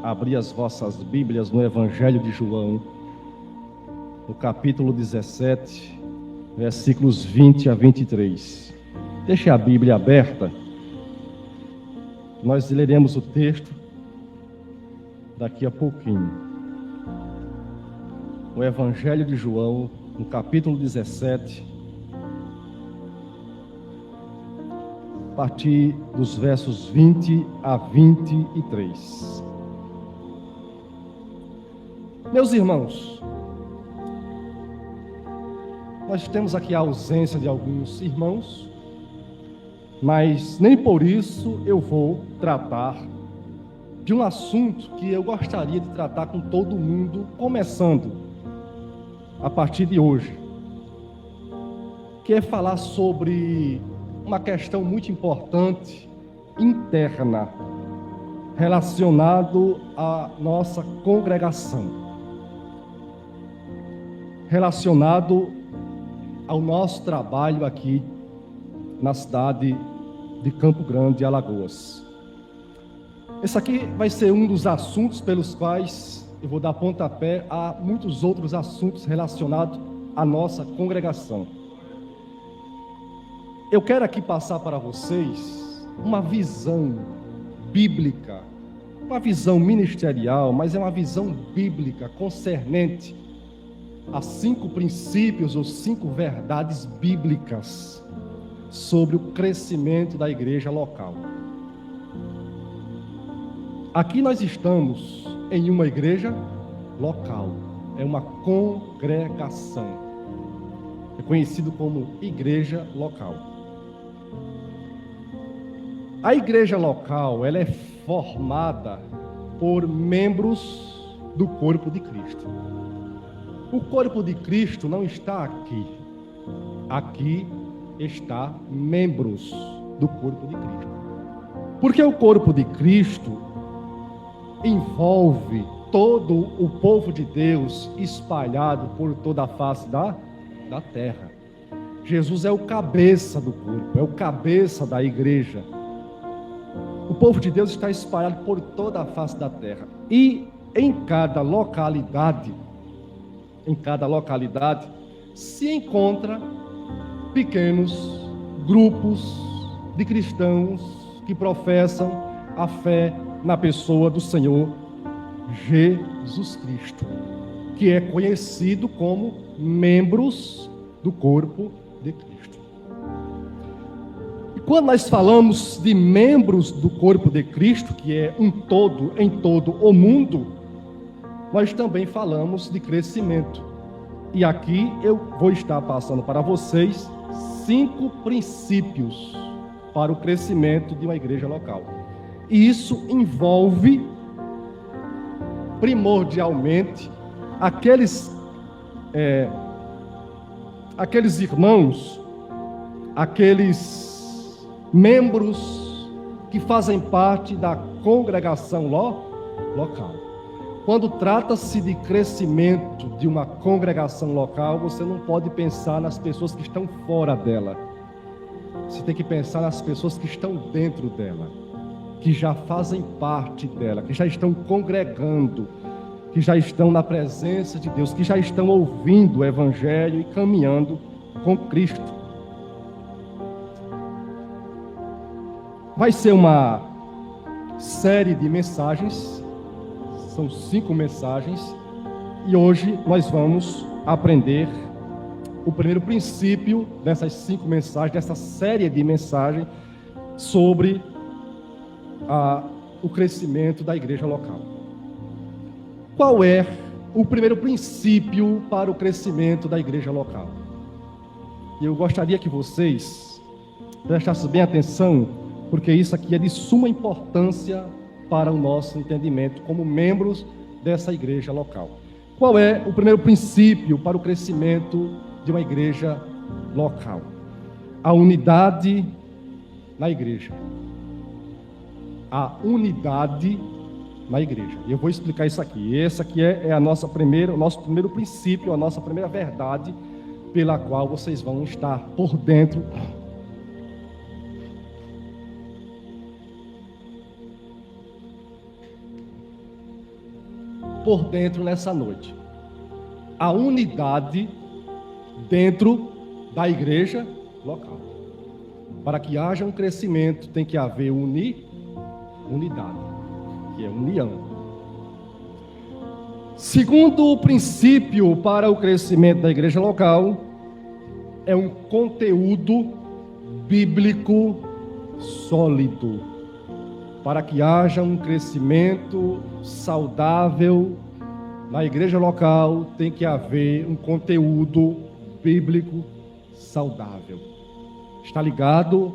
abrir as vossas Bíblias no Evangelho de João, no capítulo 17, versículos 20 a 23. Deixe a Bíblia aberta. Nós leremos o texto daqui a pouquinho. O Evangelho de João, no capítulo 17, a partir dos versos 20 a 23. Meus irmãos, nós temos aqui a ausência de alguns irmãos, mas nem por isso eu vou tratar de um assunto que eu gostaria de tratar com todo mundo, começando a partir de hoje, que é falar sobre uma questão muito importante, interna, relacionado à nossa congregação, relacionado ao nosso trabalho aqui na cidade de Campo Grande, Alagoas. Esse aqui vai ser um dos assuntos pelos quais eu vou dar pontapé a muitos outros assuntos relacionados à nossa congregação. Eu quero aqui passar para vocês uma visão bíblica, uma visão ministerial, mas é uma visão bíblica concernente a 5 princípios ou 5 verdades bíblicas sobre o crescimento da igreja local. Aqui nós estamos em uma igreja local, é uma congregação, é conhecido como igreja local. A igreja local, ela é formada por membros do corpo de Cristo. O corpo de Cristo não está aqui. Aqui está membros do corpo de Cristo. Porque o corpo de Cristo envolve todo o povo de Deus espalhado por toda a face da terra. Jesus é o cabeça do corpo, é o cabeça da igreja. O povo de Deus está espalhado por toda a face da terra. E em cada localidade se encontra pequenos grupos de cristãos que professam a fé na pessoa do Senhor Jesus Cristo, que é conhecido como membros do corpo de Cristo. E quando nós falamos de membros do corpo de Cristo, que é um todo em todo o mundo, nós também falamos de crescimento. E aqui eu vou estar passando para vocês 5 princípios para o crescimento de uma igreja local. E isso envolve, primordialmente, aqueles irmãos, aqueles membros que fazem parte da congregação local. Quando trata-se de crescimento de uma congregação local, você não pode pensar nas pessoas que estão fora dela. Você tem que pensar nas pessoas que estão dentro dela, que já fazem parte dela, que já estão congregando, que já estão na presença de Deus, que já estão ouvindo o Evangelho e caminhando com Cristo. Vai ser uma série de mensagens. São 5 mensagens, e hoje nós vamos aprender o primeiro princípio dessas 5 mensagens, dessa série de mensagens sobre o crescimento da igreja local. Qual é o primeiro princípio para o crescimento da igreja local? Eu gostaria que vocês prestassem bem atenção, porque isso aqui é de suma importância para o nosso entendimento como membros dessa igreja local. Qual é o primeiro princípio para o crescimento de uma igreja local? A unidade na igreja. A unidade na igreja. E eu vou explicar isso aqui. Esse aqui é o nosso primeiro princípio, a nossa primeira verdade, pela qual vocês vão estar por dentro por dentro nessa noite. A unidade dentro da igreja local. Para que haja um crescimento, tem que haver unidade, que é união. Segundo princípio para o crescimento da igreja local, é um conteúdo bíblico sólido. Para que haja um crescimento saudável na igreja local, tem que haver um conteúdo bíblico saudável. Está ligado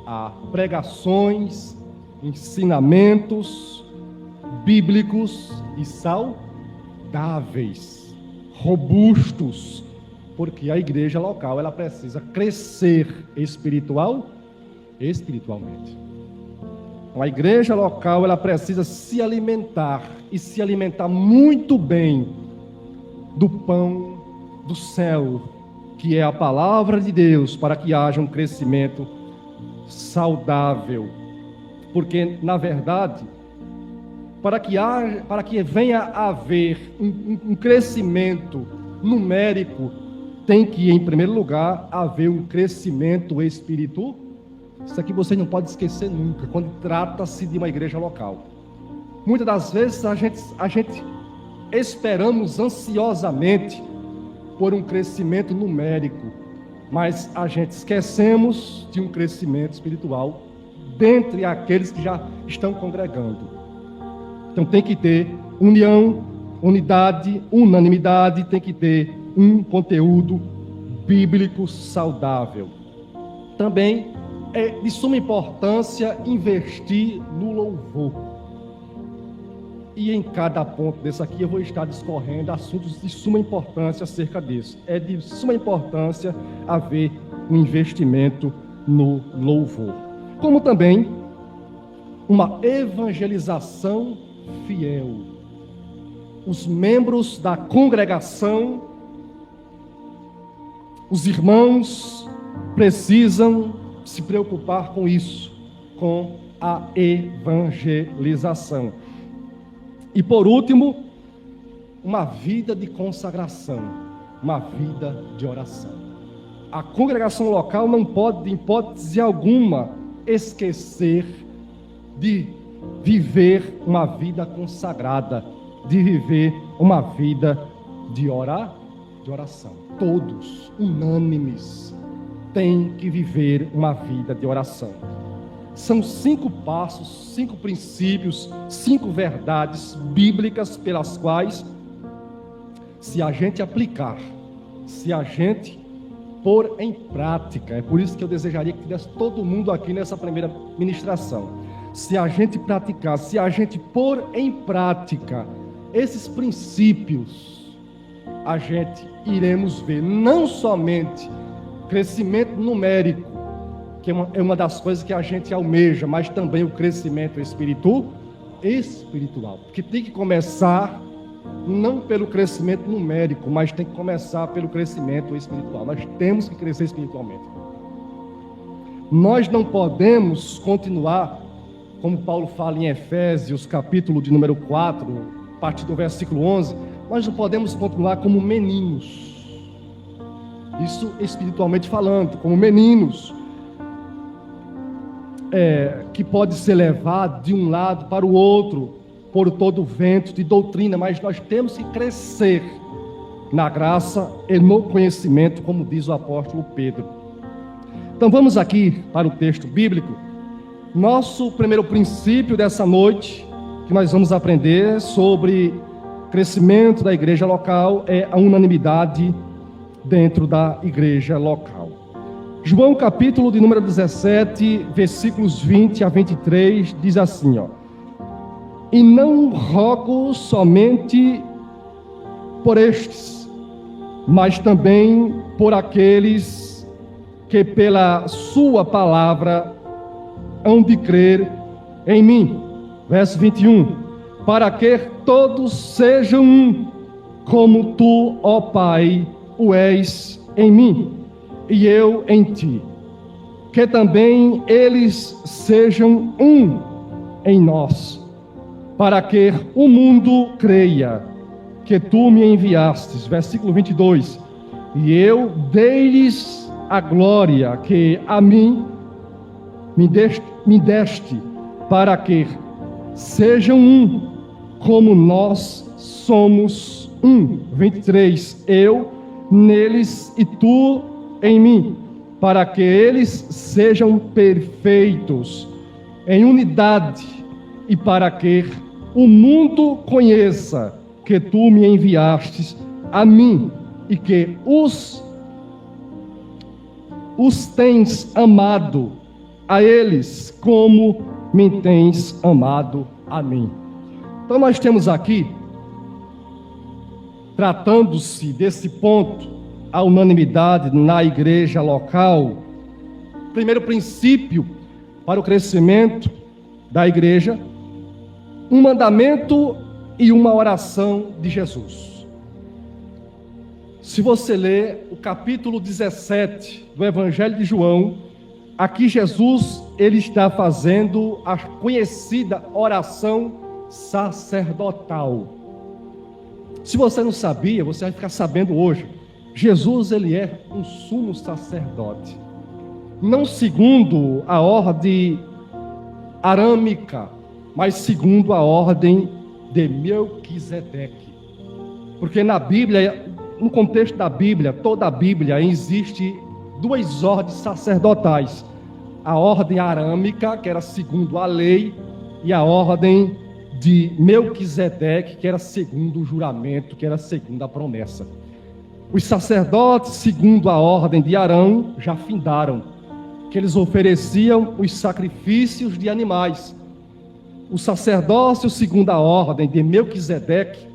a pregações, ensinamentos bíblicos e saudáveis, robustos, porque a igreja local ela precisa crescer espiritualmente. A igreja local ela precisa se alimentar e se alimentar muito bem do pão do céu, que é a palavra de Deus, para que haja um crescimento saudável. Porque, na verdade, para que venha a haver um crescimento numérico, tem que, em primeiro lugar, haver um crescimento espiritual. Isso aqui você não pode esquecer nunca, quando trata-se de uma igreja local. Muitas das vezes a gente esperamos ansiosamente por um crescimento numérico, mas a gente esquecemos de um crescimento espiritual dentre aqueles que já estão congregando. Então tem que ter união, unidade, unanimidade, tem que ter um conteúdo bíblico saudável. Também é de suma importância investir no louvor. E em cada ponto desse aqui eu vou estar discorrendo assuntos de suma importância acerca disso. É de suma importância haver um investimento no louvor. Como também uma evangelização fiel. Os membros da congregação, os irmãos, precisam se preocupar com isso, com a evangelização. E por último, uma vida de consagração, uma vida de oração. A congregação local não pode, em hipótese alguma, esquecer de viver uma vida consagrada, de viver uma vida de oração. Todos, unânimes, têm que viver uma vida de oração. São 5 passos, 5 princípios, 5 verdades bíblicas pelas quais, se a gente aplicar, se a gente pôr em prática, é por isso que eu desejaria que tivesse todo mundo aqui nessa primeira ministração. Se a gente praticar, se a gente pôr em prática esses princípios, a gente iremos ver não somente crescimento numérico, que é uma das coisas que a gente almeja, mas também o crescimento espiritual, porque tem que começar não pelo crescimento numérico, mas tem que começar pelo crescimento espiritual. Nós temos que crescer espiritualmente. Nós não podemos continuar, como Paulo fala em Efésios, capítulo de número 4, a partir do versículo 11, nós não podemos continuar como meninos. Isso espiritualmente falando, como meninos, que pode ser levado de um lado para o outro, por todo o vento de doutrina, mas nós temos que crescer na graça e no conhecimento, como diz o apóstolo Pedro. Então vamos aqui para o texto bíblico. Nosso primeiro princípio dessa noite, que nós vamos aprender sobre crescimento da igreja local, é a unanimidade dentro da igreja local. João capítulo de número 17, versículos 20 a 23, diz assim, E não rogo somente por estes, mas também por aqueles que pela sua palavra hão de crer em mim. Verso 21, para que todos sejam um, como tu, ó Pai, o és em mim, e eu em ti, que também eles sejam um em nós, para que o mundo creia que tu me enviastes. Versículo 22. E eu dei-lhes a glória que a mim me deste, para que sejam um, como nós somos um. 23. Eu neles e tu em mim, para que eles sejam perfeitos em unidade, e para que o mundo conheça que tu me enviastes a mim, e que os tens amado a eles, como me tens amado a mim. Então nós temos aqui, tratando-se desse ponto, a unanimidade na igreja local, primeiro princípio para o crescimento da igreja, um mandamento e uma oração de Jesus. Se você ler o capítulo 17 do Evangelho de João, aqui Jesus, ele está fazendo a conhecida oração sacerdotal. Se você não sabia, você vai ficar sabendo hoje. Jesus, ele é um sumo sacerdote, não segundo a ordem arâmica, mas segundo a ordem de Melquisedeque. Porque na Bíblia, no contexto da Bíblia, toda a Bíblia, existe duas ordens sacerdotais: a ordem arâmica, que era segundo a lei, e a ordem de Melquisedeque, que era segundo o juramento, que era segundo a promessa. Os sacerdotes, segundo a ordem de Arão, já findaram, que eles ofereciam os sacrifícios de animais. O sacerdócio, segundo a ordem de Melquisedeque,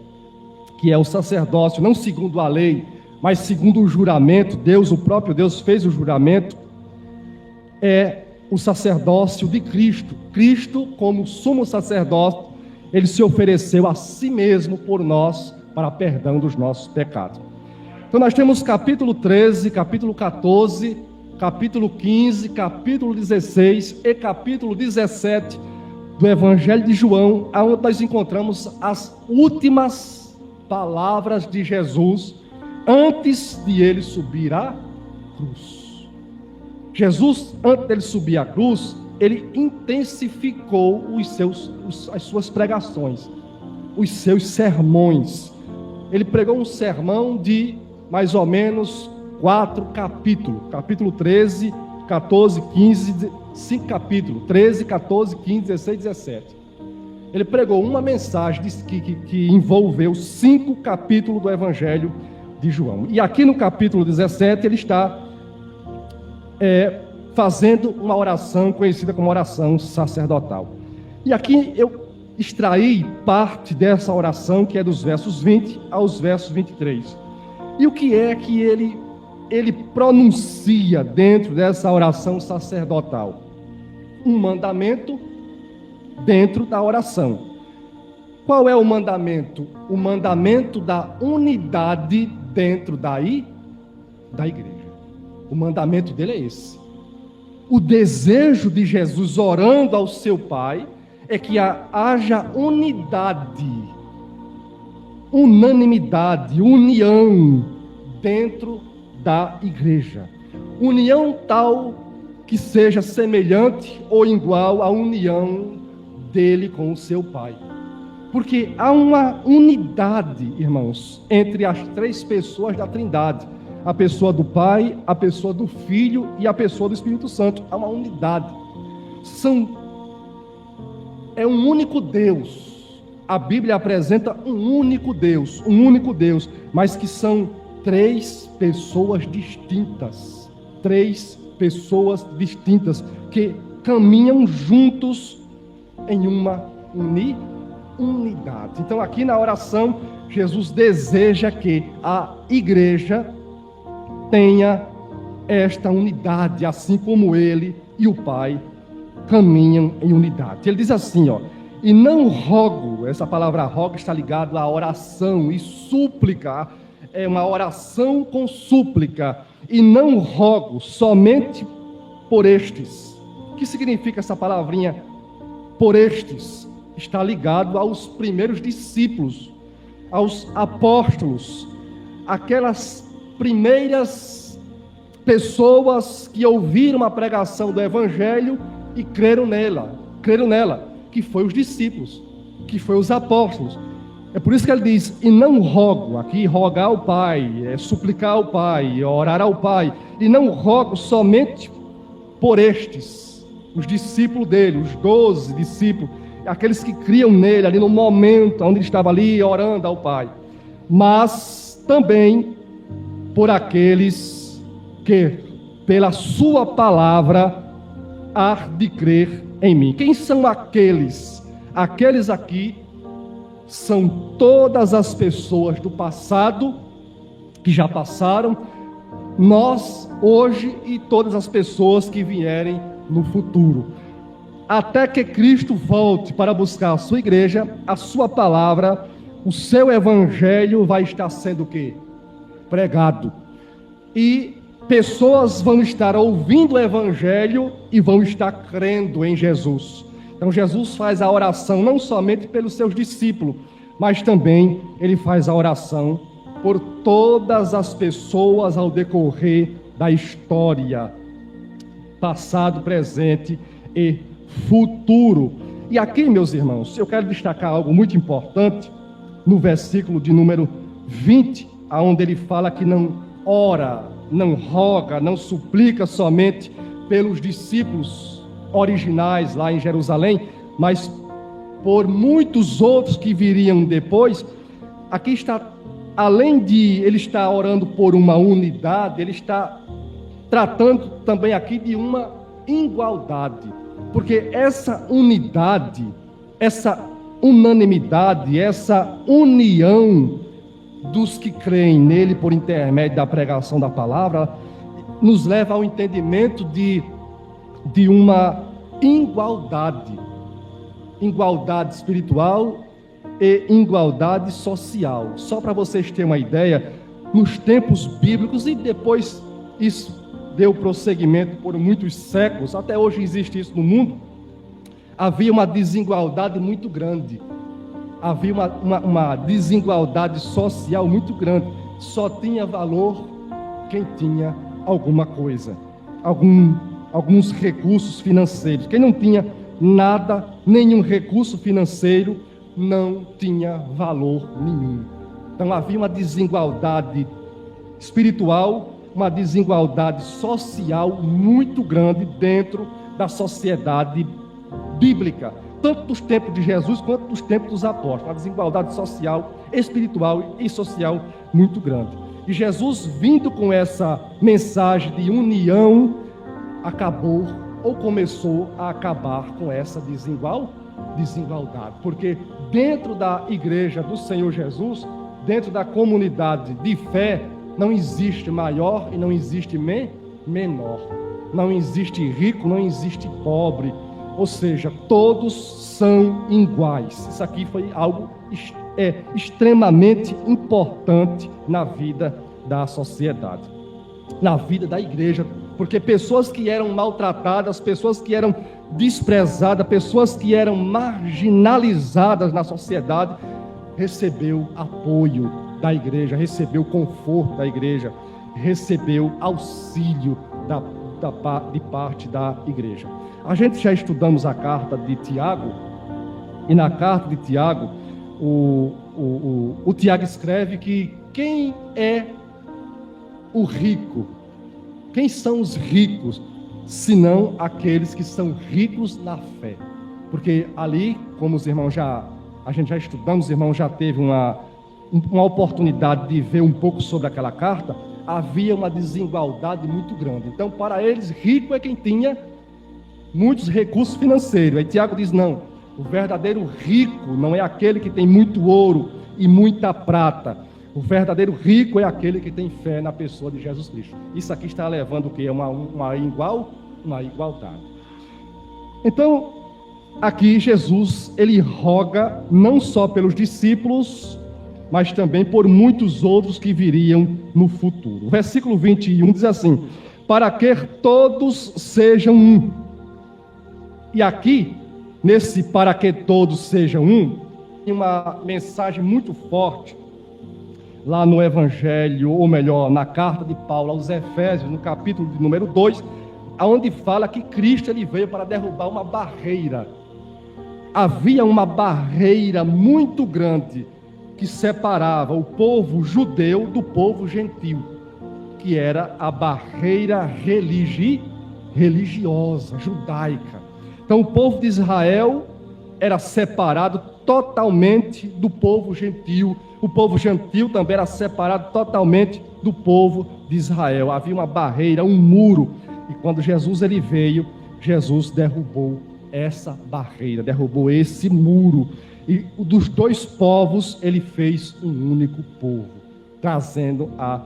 que é o sacerdócio não segundo a lei, mas segundo o juramento, Deus, o próprio Deus fez o juramento, é o sacerdócio de Cristo. Cristo, como sumo sacerdote, ele se ofereceu a si mesmo por nós, para perdão dos nossos pecados. Então nós temos capítulo 13, capítulo 14, capítulo 15, capítulo 16 e capítulo 17 do Evangelho de João, onde nós encontramos as últimas palavras de Jesus antes de ele subir à cruz. Jesus, antes de ele subir à cruz, ele intensificou as suas pregações, os seus sermões. Ele pregou um sermão de mais ou menos 4 capítulos, capítulo 13, 14, 15, 5 capítulos, 13, 14, 15, 16, 17. Ele pregou uma mensagem que envolveu 5 capítulos do Evangelho de João. E aqui no capítulo 17 ele está fazendo uma oração conhecida como oração sacerdotal. E aqui eu extraí parte dessa oração, que é dos versos 20 aos versos 23. E o que é que ele pronuncia dentro dessa oração sacerdotal? Um mandamento dentro da oração. Qual é o mandamento? O mandamento da unidade dentro da igreja. O mandamento dele é esse. O desejo de Jesus orando ao seu Pai é que haja unidade, unanimidade, união dentro da igreja. União tal que seja semelhante ou igual à união dele com o seu Pai. Porque há uma unidade, irmãos, entre as 3 pessoas da Trindade. A pessoa do Pai, a pessoa do Filho e a pessoa do Espírito Santo. Há uma unidade. É um único Deus. A Bíblia apresenta um único Deus, mas que são 3 pessoas distintas. 3 pessoas distintas que caminham juntos em uma unidade. Então aqui na oração, Jesus deseja que a igreja tenha esta unidade, assim como ele e o Pai caminham em unidade. Ele diz assim, e não rogo, essa palavra rogo está ligada à oração e súplica, é uma oração com súplica, e não rogo somente por estes. O que significa essa palavrinha por estes? está ligado aos primeiros discípulos, aos apóstolos, aquelas primeiras pessoas que ouviram a pregação do Evangelho e creram nela, que foi os discípulos, que foi os apóstolos. É por isso que ele diz, e não rogo, aqui rogar ao Pai, suplicar ao Pai, orar ao Pai, e não rogo somente por estes, os discípulos dele, os 12 discípulos, aqueles que criam nele, ali no momento onde ele estava ali orando ao Pai, mas também por aqueles que, pela sua palavra, há de crer em mim. Quem são aqueles? Aqueles aqui são todas as pessoas do passado, que já passaram, nós, hoje, e todas as pessoas que vierem no futuro. Até que Cristo volte para buscar a sua igreja, a sua palavra, o seu evangelho vai estar sendo o quê? Pregado. E pessoas vão estar ouvindo o evangelho e vão estar crendo em Jesus. Então Jesus faz a oração não somente pelos seus discípulos, mas também ele faz a oração por todas as pessoas ao decorrer da história, passado, presente e futuro. E aqui, meus irmãos, eu quero destacar algo muito importante no versículo de número 20, onde ele fala que não ora, não roga, não suplica somente pelos discípulos originais lá em Jerusalém, mas por muitos outros que viriam depois. Aqui está, além de ele estar orando por uma unidade, ele está tratando também aqui de uma igualdade, porque essa unidade, essa unanimidade, essa união dos que creem nele por intermédio da pregação da palavra, nos leva ao entendimento de uma igualdade espiritual e igualdade social. Só para vocês terem uma ideia, nos tempos bíblicos, e depois isso deu prosseguimento por muitos séculos, até hoje existe isso no mundo, havia uma desigualdade muito grande, havia uma desigualdade social muito grande. Só tinha valor quem tinha alguma coisa, alguns recursos financeiros. Quem não tinha nada, nenhum recurso financeiro, não tinha valor nenhum. Então havia uma desigualdade espiritual, uma desigualdade social muito grande dentro da sociedade bíblica, tanto dos tempos de Jesus quanto dos tempos dos apóstolos. Uma desigualdade social, espiritual e social muito grande. E Jesus, vindo com essa mensagem de união, acabou ou começou a acabar com essa desigualdade, porque dentro da igreja do Senhor Jesus, dentro da comunidade de fé, não existe maior e não existe menor, não existe rico, não existe pobre, ou seja, todos são iguais. Isso aqui foi algo extremamente importante na vida da sociedade, na vida da igreja, porque pessoas que eram maltratadas, pessoas que eram desprezadas, pessoas que eram marginalizadas na sociedade, recebeu apoio da igreja, recebeu conforto da igreja, recebeu auxílio de parte da igreja. A gente já estudamos a carta de Tiago, e na carta de Tiago, o Tiago escreve que quem é o rico? Quem são os ricos, senão aqueles que são ricos na fé? Porque ali, como os irmãos a gente já estudamos, os irmãos já teve uma oportunidade de ver um pouco sobre aquela carta, havia uma desigualdade muito grande. Então, para eles, rico é quem tinha muitos recursos financeiros. Aí Tiago diz, não, o verdadeiro rico não é aquele que tem muito ouro e muita prata. O verdadeiro rico é aquele que tem fé na pessoa de Jesus Cristo. Isso aqui está levando o quê? Uma igualdade. Então, aqui Jesus, ele roga não só pelos discípulos, mas também por muitos outros que viriam no futuro. O versículo 21 diz assim, para que todos sejam um. E aqui, nesse para que todos sejam um, tem uma mensagem muito forte lá no Evangelho, ou melhor, na carta de Paulo aos Efésios, no capítulo de número 2, onde fala que Cristo ele veio para derrubar uma barreira. Havia uma barreira muito grande que separava o povo judeu do povo gentil, que era a barreira religiosa, judaica. Então o povo de Israel era separado totalmente do povo gentil. O povo gentil também era separado totalmente do povo de Israel. Havia uma barreira, um muro. E quando Jesus ele veio, Jesus derrubou essa barreira, derrubou esse muro. E dos dois povos ele fez um único povo, trazendo a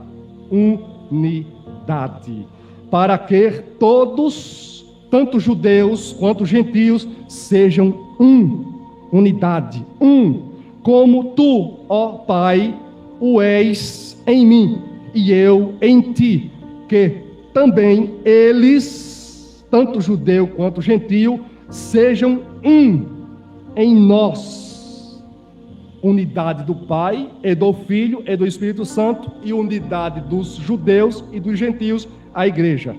unidade. Para que todos, tanto judeus quanto gentios, sejam unidade, como tu, ó Pai, o és em mim e eu em ti, que também eles, tanto judeu quanto gentio, sejam em nós. Unidade do Pai e do Filho e do Espírito Santo, e unidade dos judeus e dos gentios, a igreja.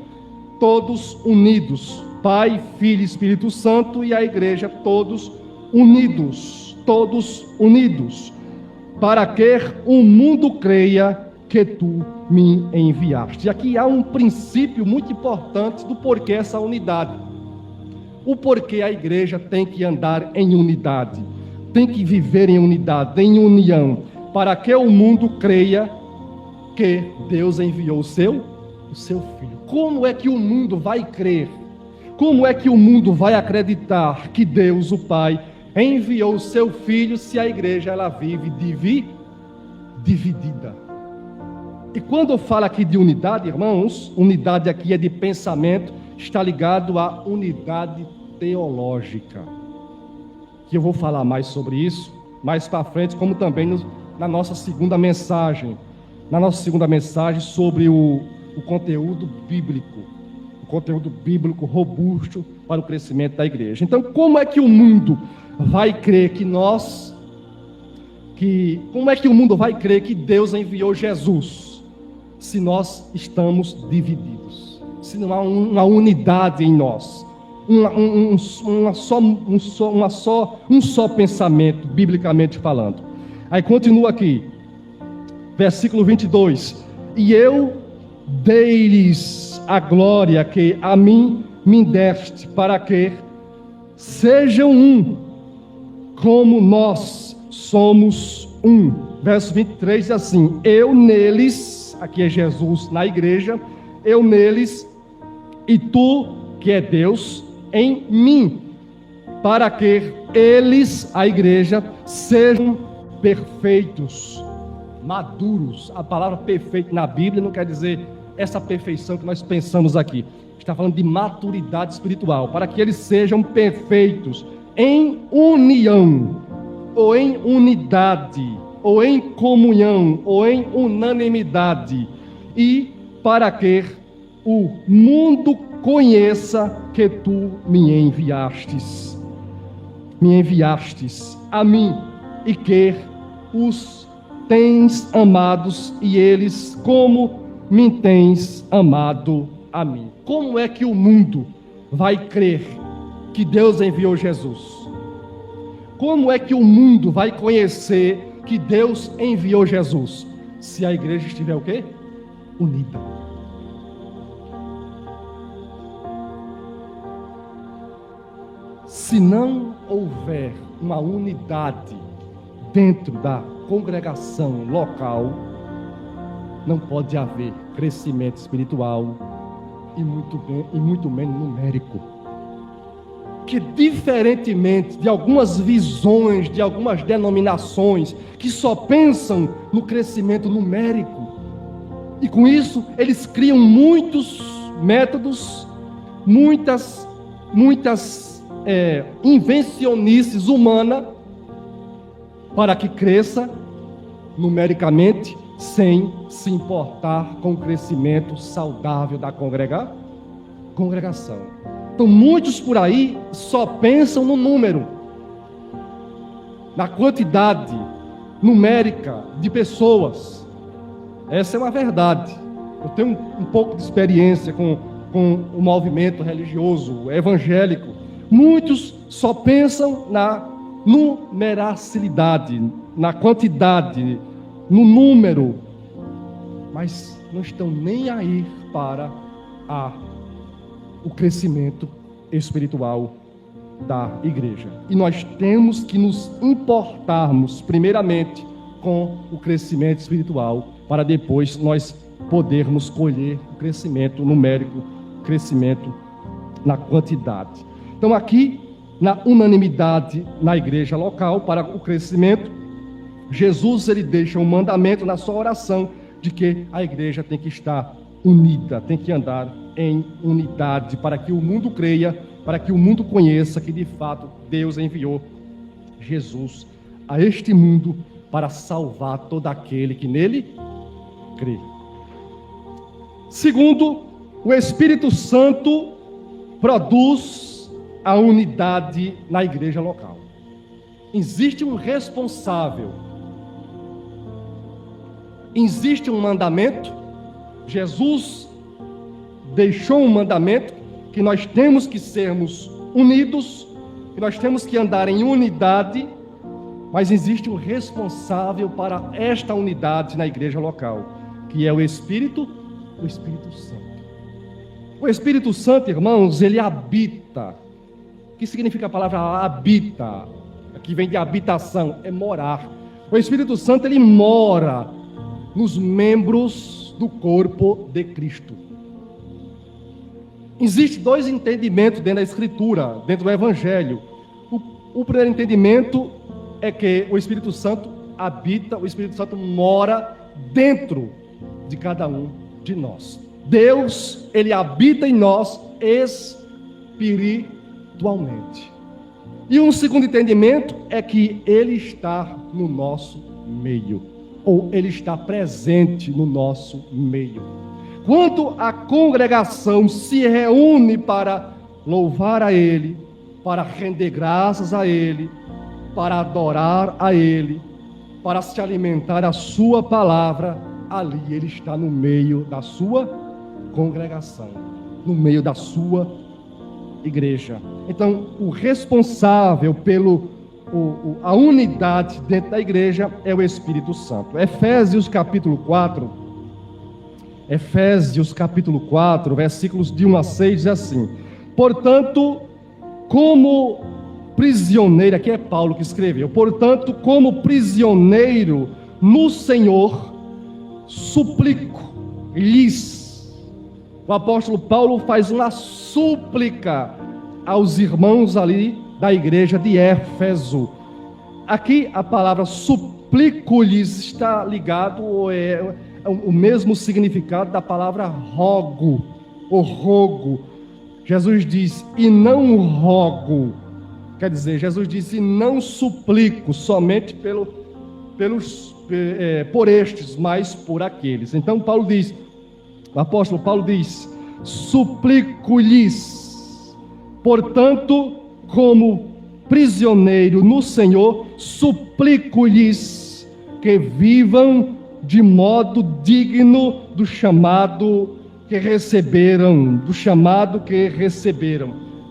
Todos unidos, Pai, Filho e Espírito Santo, e a igreja todos unidos, para que o mundo creia que tu me enviaste. E aqui há um princípio muito importante do porquê essa unidade. O porquê a igreja tem que andar em unidade, tem que viver em unidade, em união, para que o mundo creia que Deus enviou o seu Filho. Como é que o mundo vai crer? Como é que o mundo vai acreditar que Deus, o Pai, enviou o seu Filho, se a igreja ela vive dividida? E quando eu falo aqui de unidade, irmãos, unidade aqui é de pensamento, está ligado à unidade teológica, que eu vou falar mais sobre isso mais para frente, como também na nossa segunda mensagem, sobre o conteúdo bíblico robusto para o crescimento da igreja. Então, como é que o mundo vai crer como é que o mundo vai crer que Deus enviou Jesus, se nós estamos divididos, se não há uma unidade em nós, um só pensamento, biblicamente falando? Aí continua aqui, versículo 22, e eu dei-lhes a glória que a mim me deste, para que sejam um, como nós somos um. Verso 23 diz assim: eu neles, aqui é Jesus na igreja, eu neles e tu, que é Deus, em mim, para que eles, a igreja, sejam perfeitos, maduros. A palavra perfeito na Bíblia não quer dizer essa perfeição que nós pensamos aqui. Está falando de maturidade espiritual, para que eles sejam perfeitos em união, ou em unidade, ou em comunhão, ou em unanimidade, e para que o mundo conheça que tu me enviastes a mim, e que os tens amados, e eles como me tens amado a mim. Como é que o mundo vai crer que Deus enviou Jesus? Como é que o mundo vai conhecer que Deus enviou Jesus? Se a igreja estiver o quê? Unida. Se não houver uma unidade dentro da congregação local, não pode haver crescimento espiritual e muito menos numérico. Que diferentemente de algumas visões, de algumas denominações que só pensam no crescimento numérico, e com isso eles criam muitos métodos, muitas invencionices humanas para que cresça numericamente, sem se importar com o crescimento saudável da congregação. Então, muitos por aí só pensam no número, na quantidade numérica de pessoas. Essa é uma verdade. Eu tenho um pouco de experiência com o movimento religioso, evangélico. Muitos só pensam na numericilidade, na quantidade, no número, mas não estão nem aí para o crescimento espiritual da igreja. E nós temos que nos importarmos primeiramente com o crescimento espiritual, para depois nós podermos colher o crescimento numérico, o crescimento na quantidade. Então aqui, na unanimidade na igreja local para o crescimento, Jesus ele deixa um mandamento na sua oração de que a igreja tem que estar unida, tem que andar em unidade, para que o mundo creia, para que o mundo conheça que de fato Deus enviou Jesus a este mundo para salvar todo aquele que nele crê. Segundo, o Espírito Santo produz a unidade na igreja local. Existe um responsável, existe um mandamento. Jesus deixou um mandamento que nós temos que sermos unidos, que nós temos que andar em unidade, mas existe um responsável para esta unidade na igreja local, que é o Espírito Santo. O Espírito Santo, irmãos, ele habita. O que significa a palavra habita? Aqui vem de habitação, é morar. O Espírito Santo, ele mora nos membros do corpo de Cristo. Existem dois entendimentos dentro da Escritura, dentro do Evangelho. O primeiro entendimento é que o Espírito Santo habita, o Espírito Santo mora dentro de cada um de nós. Deus, ele habita em nós espiritualmente. E um segundo entendimento é que ele está no nosso meio, ou ele está presente no nosso meio. Quando a congregação se reúne para louvar a ele, para render graças a ele, para adorar a ele, para se alimentar a sua palavra, ali ele está no meio da sua congregação, no meio da sua igreja. Então, o responsável a unidade dentro da igreja é o Espírito Santo. Efésios capítulo 4, versículos de 1 a 6, diz assim: portanto, como prisioneiro, aqui é Paulo que escreveu, portanto, como prisioneiro no Senhor, suplico-lhes. O apóstolo Paulo faz uma súplica aos irmãos ali da igreja de Éfeso. Aqui a palavra suplico-lhes está ligado, é o mesmo significado da palavra rogo, ou rogo. Jesus diz, e não rogo. Quer dizer, Jesus diz, e não suplico somente por estes, mas por aqueles. Então Paulo diz, o apóstolo Paulo diz, suplico-lhes, portanto, como prisioneiro no Senhor, suplico-lhes que vivam de modo digno do chamado que receberam,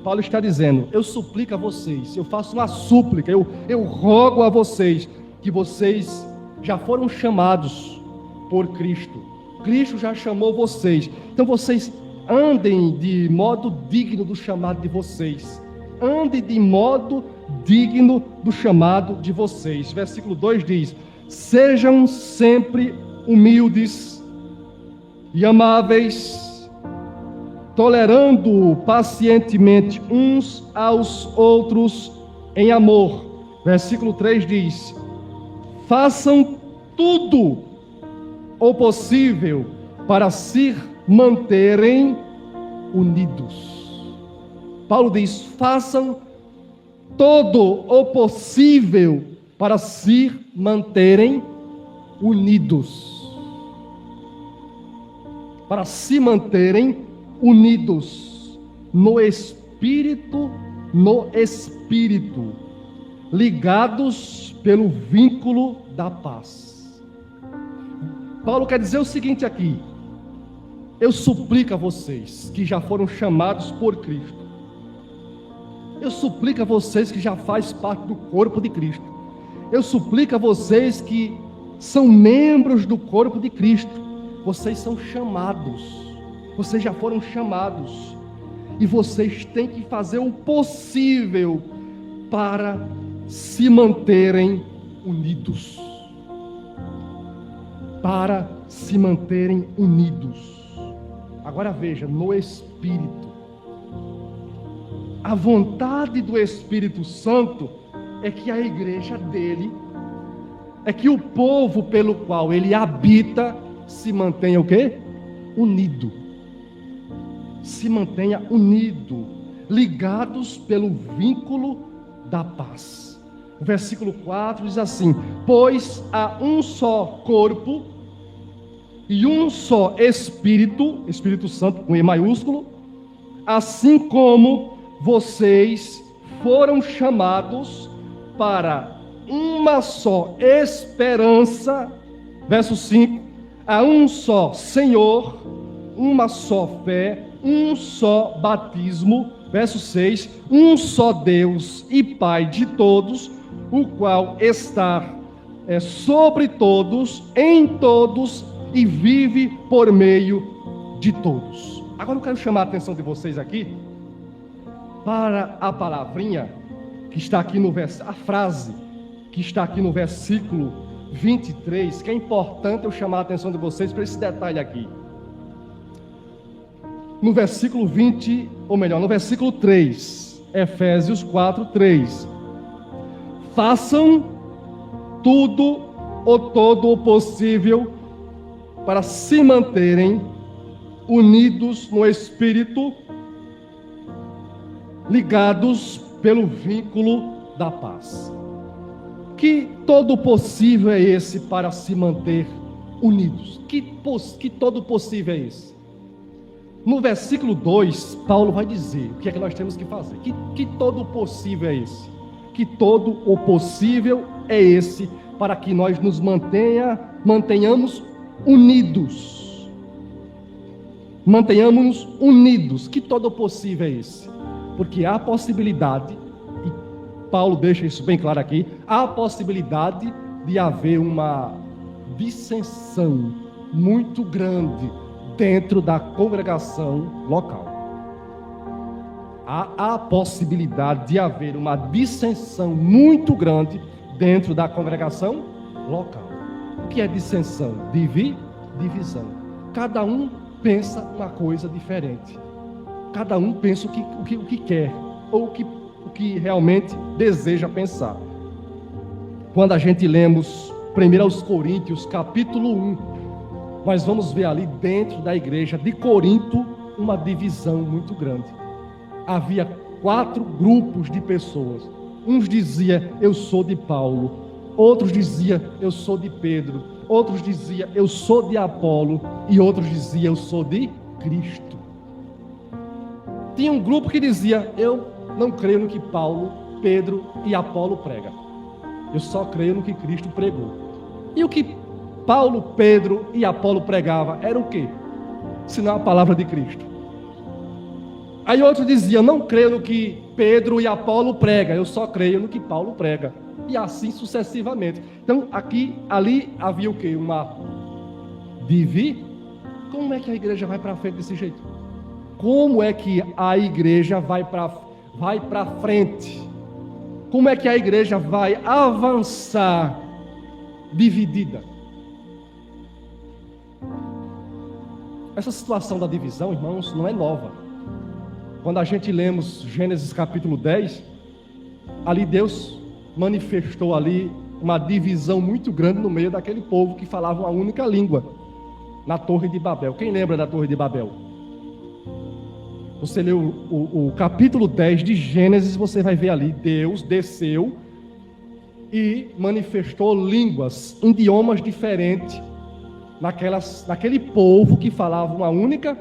Paulo está dizendo, eu suplico a vocês, eu faço uma súplica, eu rogo a vocês, que vocês já foram chamados por Cristo. Cristo já chamou vocês. Então vocês andem de modo digno do chamado de vocês. Andem de modo digno do chamado de vocês. Versículo 2 diz, sejam sempre humildes e amáveis, tolerando pacientemente uns aos outros em amor. Versículo 3 diz, façam tudo o possível para se manterem unidos. Paulo diz, façam todo o possível para se manterem unidos. Para se manterem unidos no Espírito espírito no espírito, ligados pelo vínculo da paz. Paulo quer dizer o seguinte aqui: eu suplico a vocês que já foram chamados por Cristo, eu suplico a vocês que já fazem parte do corpo de Cristo, eu suplico a vocês que são membros do corpo de Cristo, vocês são chamados, vocês já foram chamados, e vocês têm que fazer o possível para se manterem unidos. Para se manterem unidos. Agora veja, no Espírito. A vontade do Espírito Santo é que a igreja dele, é que o povo pelo qual ele habita, se mantenha o quê? Unido. Se mantenha unido, ligados pelo vínculo da paz. O versículo 4 diz assim: pois há um só corpo e um só Espírito, Espírito Santo com E maiúsculo, assim como vocês foram chamados para uma só esperança. Verso 5: há um só Senhor, uma só fé, um só batismo. Verso 6: um só Deus e Pai de todos, o qual está sobre todos, em todos e vive por meio de todos. Agora eu quero chamar a atenção de vocês aqui para a palavrinha que está aqui no a frase que está aqui no versículo 23, que é importante eu chamar a atenção de vocês para esse detalhe aqui. No versículo 20, ou melhor, no versículo 3, Efésios 4, 3. Façam tudo ou todo o possível para se manterem unidos no Espírito, ligados pelo vínculo da paz. Que todo possível é esse para se manter unidos? Que todo possível é esse? No versículo 2, Paulo vai dizer o que é que nós temos que fazer. Que todo possível é esse? Que todo o possível é esse para que nós nos mantenhamos unidos. Mantenhamos unidos. Que todo o possível é esse? Porque há possibilidade, e Paulo deixa isso bem claro aqui, há possibilidade de haver uma dissensão muito grande dentro da congregação local. Há a possibilidade de haver uma dissensão muito grande dentro da congregação local. O que é dissensão? Divisão. Cada um pensa uma coisa diferente. Cada um pensa o que quer, ou o que realmente deseja pensar. Quando a gente lemos 1 Coríntios, capítulo 1, nós vamos ver ali dentro da igreja de Corinto uma divisão muito grande. Havia 4 grupos de pessoas. Uns diziam, eu sou de Paulo. Outros diziam, eu sou de Pedro. Outros diziam, eu sou de Apolo. E outros diziam, eu sou de Cristo. Tinha um grupo que dizia, eu não creio no que Paulo, Pedro e Apolo pregam. Eu só creio no que Cristo pregou. E o que Paulo, Pedro e Apolo pregavam era o quê? Senão a palavra de Cristo. Aí outro dizia, não creio no que Pedro e Apolo pregam, eu só creio no que Paulo prega. E assim sucessivamente. Então ali havia o quê? Uma Como é que a igreja vai para frente desse jeito? Como é que a igreja vai para frente? Como é que a igreja vai avançar dividida? Essa situação da divisão, irmãos, não é nova. Quando a gente lemos Gênesis capítulo 10, ali Deus manifestou ali uma divisão muito grande no meio daquele povo que falava uma única língua, na Torre de Babel. Quem lembra da Torre de Babel? Você lê o capítulo 10 de Gênesis, você vai ver ali, Deus desceu e manifestou línguas, idiomas diferentes, naquele povo que falava uma única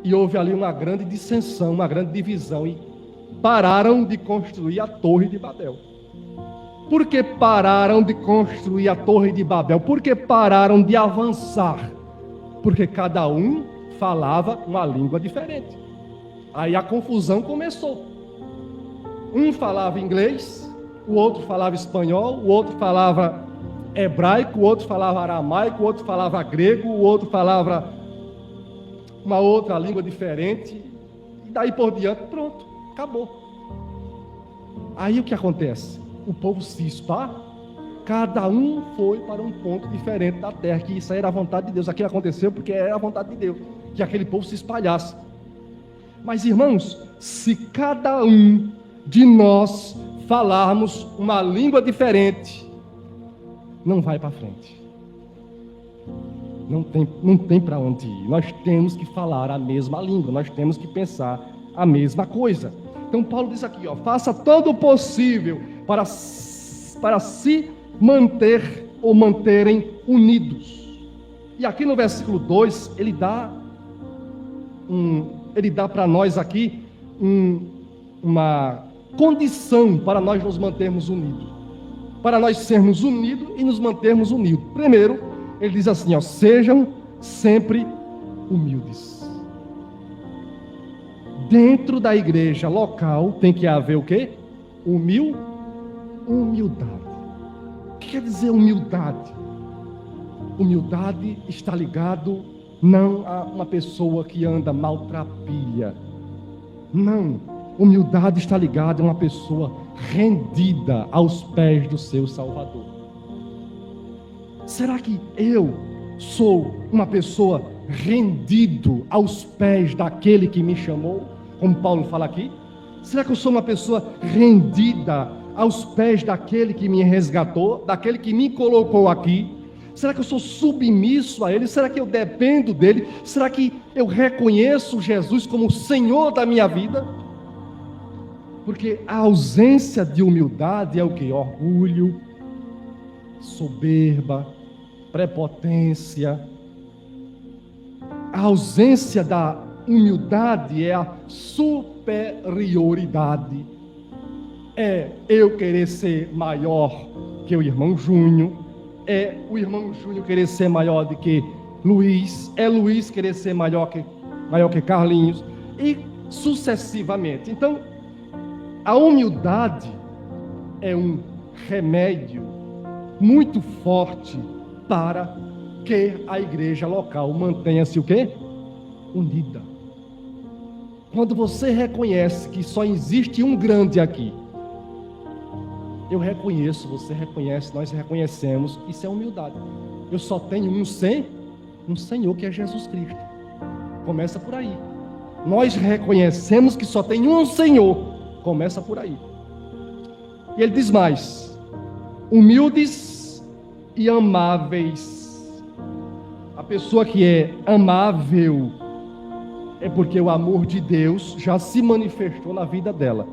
E houve ali uma grande dissensão, uma grande divisão, e pararam de construir a Torre de Babel. Por que pararam de construir a Torre de Babel? Por que pararam de avançar? Porque cada um falava uma língua diferente. Aí a confusão começou. Um falava inglês, o outro falava espanhol, o outro falava hebraico, o outro falava aramaico, o outro falava grego, o outro falava uma outra língua diferente. E daí por diante, pronto, acabou. Aí o que acontece? O povo se espalha, cada um foi para um ponto diferente da terra, que isso aí era a vontade de Deus. Aquilo aconteceu porque era a vontade de Deus, que aquele povo se espalhasse. Mas irmãos, se cada um de nós falarmos uma língua diferente, não vai para frente. Não tem para onde ir. Nós temos que falar a mesma língua, nós temos que pensar a mesma coisa. Então Paulo diz aqui, faça todo o possível para se manter ou manterem unidos. E aqui no versículo 2, ele dá para nós aqui uma condição para nós nos mantermos unidos. Para nós sermos unidos e nos mantermos unidos. Primeiro, ele diz assim, sejam sempre humildes. Dentro da igreja local tem que haver o quê? Humildade. O que quer dizer humildade? Humildade está ligado não a uma pessoa que anda maltrapilha. Não. Humildade está ligada a uma pessoa rendida aos pés do seu Salvador. Será que eu sou uma pessoa rendido aos pés daquele que me chamou? Como Paulo fala aqui. Será que eu sou uma pessoa rendida aos pés daquele que me resgatou, daquele que me colocou aqui? Será que eu sou submisso a Ele? Será que eu dependo dEle? Será que eu reconheço Jesus como o Senhor da minha vida? Porque a ausência de humildade é o quê? Orgulho, soberba, prepotência. A ausência da humildade é a superioridade. É eu querer ser maior que o irmão Júnior. É o irmão Júnior querer ser maior do que Luiz. É Luiz querer ser maior que Carlinhos. E sucessivamente. Então, a humildade é um remédio muito forte para que a igreja local mantenha-se o quê? Unida. Quando você reconhece que só existe um grande aqui, eu reconheço, você reconhece, nós reconhecemos, isso é humildade. Eu só tenho um Senhor que é Jesus Cristo. Começa por aí. Nós reconhecemos que só tem um Senhor. Começa por aí. E ele diz mais: humildes e amáveis. A pessoa que é amável é porque o amor de Deus já se manifestou na vida dela.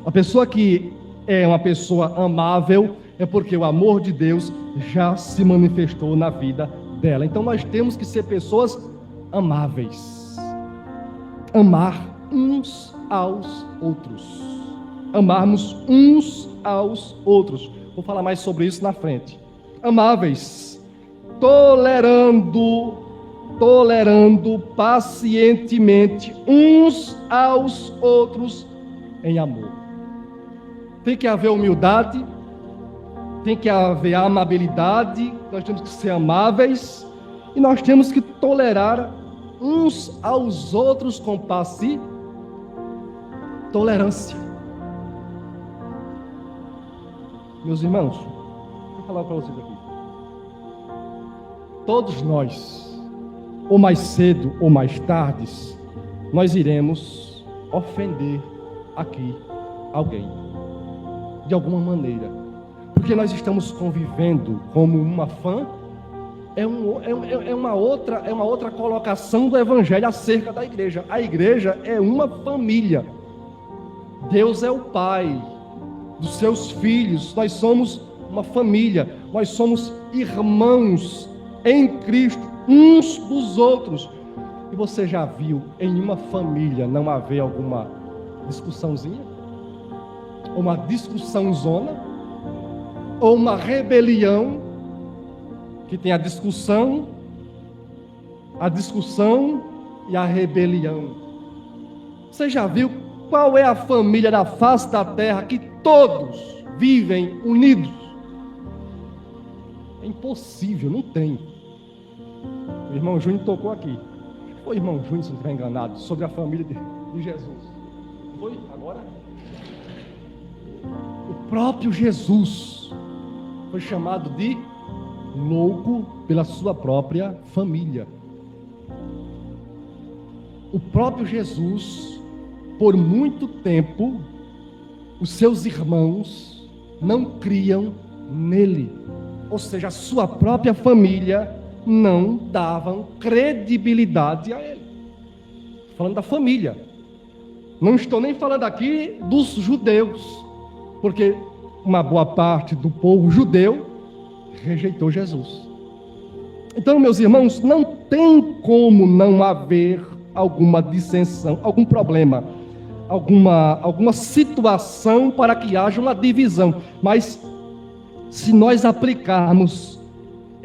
A pessoa que é uma pessoa amável é porque o amor de Deus já se manifestou na vida dela. Então nós temos que ser pessoas amáveis. Amar uns aos outros. Amarmos uns aos outros. Vou falar mais sobre isso na frente. Amáveis, tolerando pacientemente uns aos outros em amor. Tem que haver humildade, tem que haver amabilidade, nós temos que ser amáveis e nós temos que tolerar uns aos outros com tolerância. Meus irmãos, vou falar para vocês aqui. Todos nós, ou mais cedo ou mais tarde, nós iremos ofender aqui alguém, de alguma maneira, porque nós estamos convivendo como uma fã. É uma outra colocação do Evangelho acerca da igreja. A igreja é uma família. Deus é o Pai dos seus filhos. Nós somos uma família. Nós somos irmãos em Cristo, uns dos outros. E você já viu em uma família não haver alguma discussãozinha? Ou uma discussãozona? Ou uma rebelião que tem a discussão e a rebelião? Você já viu qual é a família da face da terra que todos vivem unidos? É impossível, não tem. O irmão Júnior tocou aqui. Foi o irmão Júnior, se não estiver enganado, sobre a família de Jesus. Foi agora? O próprio Jesus foi chamado de louco pela sua própria família. O próprio Jesus, por muito tempo, os seus irmãos não criam nele. Ou seja, a sua própria família não davam credibilidade a ele. Falando da família. Não estou nem falando aqui dos judeus, porque uma boa parte do povo judeu rejeitou Jesus. Então, meus irmãos, não tem como não haver alguma dissensão, algum problema, alguma situação para que haja uma divisão. Mas se nós aplicarmos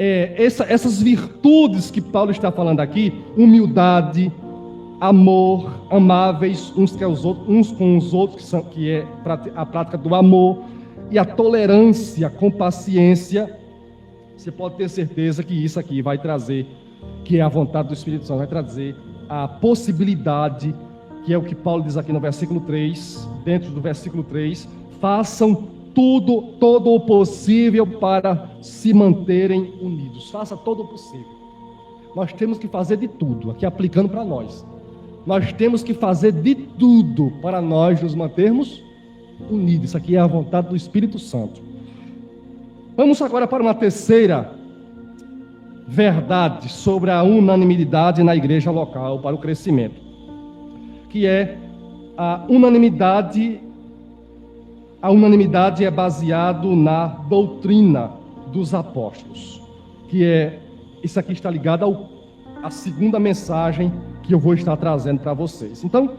essas virtudes que Paulo está falando aqui, humildade, amor, amáveis uns com os outros, que é a prática do amor, e a tolerância com paciência, você pode ter certeza que isso aqui vai trazer, que é a vontade do Espírito Santo, vai trazer a possibilidade, que é o que Paulo diz aqui no versículo 3, dentro do versículo 3, façam todo o possível para se manterem unidos. Faça todo o possível. Nós temos que fazer de tudo, aqui aplicando para nós. Nós temos que fazer de tudo para nós nos mantermos unidos. Isso aqui é a vontade do Espírito Santo. Vamos agora para uma terceira verdade sobre a unanimidade na igreja local para o crescimento, que é a unanimidade. A unanimidade é baseado na doutrina dos apóstolos, que isso aqui está ligado à segunda mensagem que eu vou estar trazendo para vocês. Então,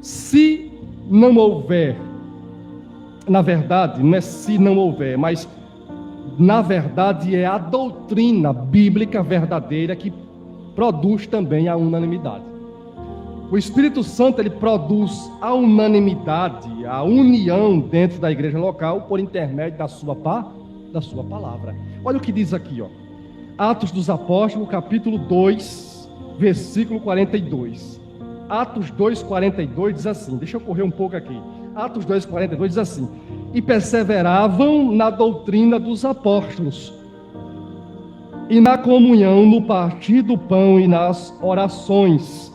se não houver, na verdade, não é se não houver, mas na verdade é a doutrina bíblica verdadeira que produz também a unanimidade. O Espírito Santo, ele produz a unanimidade, a união dentro da igreja local por intermédio da sua palavra. Olha o que diz aqui, ó. Atos dos Apóstolos, capítulo 2, versículo 42. Atos 2, 42 diz assim, deixa eu correr um pouco aqui. Atos 2, 42 diz assim: e perseveravam na doutrina dos apóstolos, e na comunhão, no partir do pão e nas orações.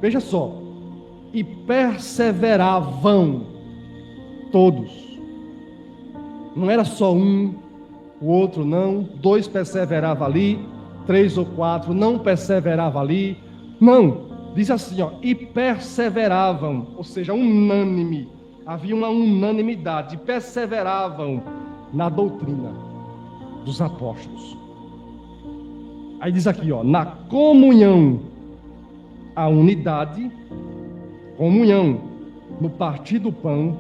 Veja só, e perseveravam todos. Não era só um, o outro não, 2 perseveravam ali, 3 ou 4 não perseveravam ali. Não, diz assim, ó, e perseveravam, ou seja, unânime. Havia uma unanimidade, perseveravam na doutrina dos apóstolos. Aí diz aqui, ó, na comunhão, a unidade, comunhão, no partir do pão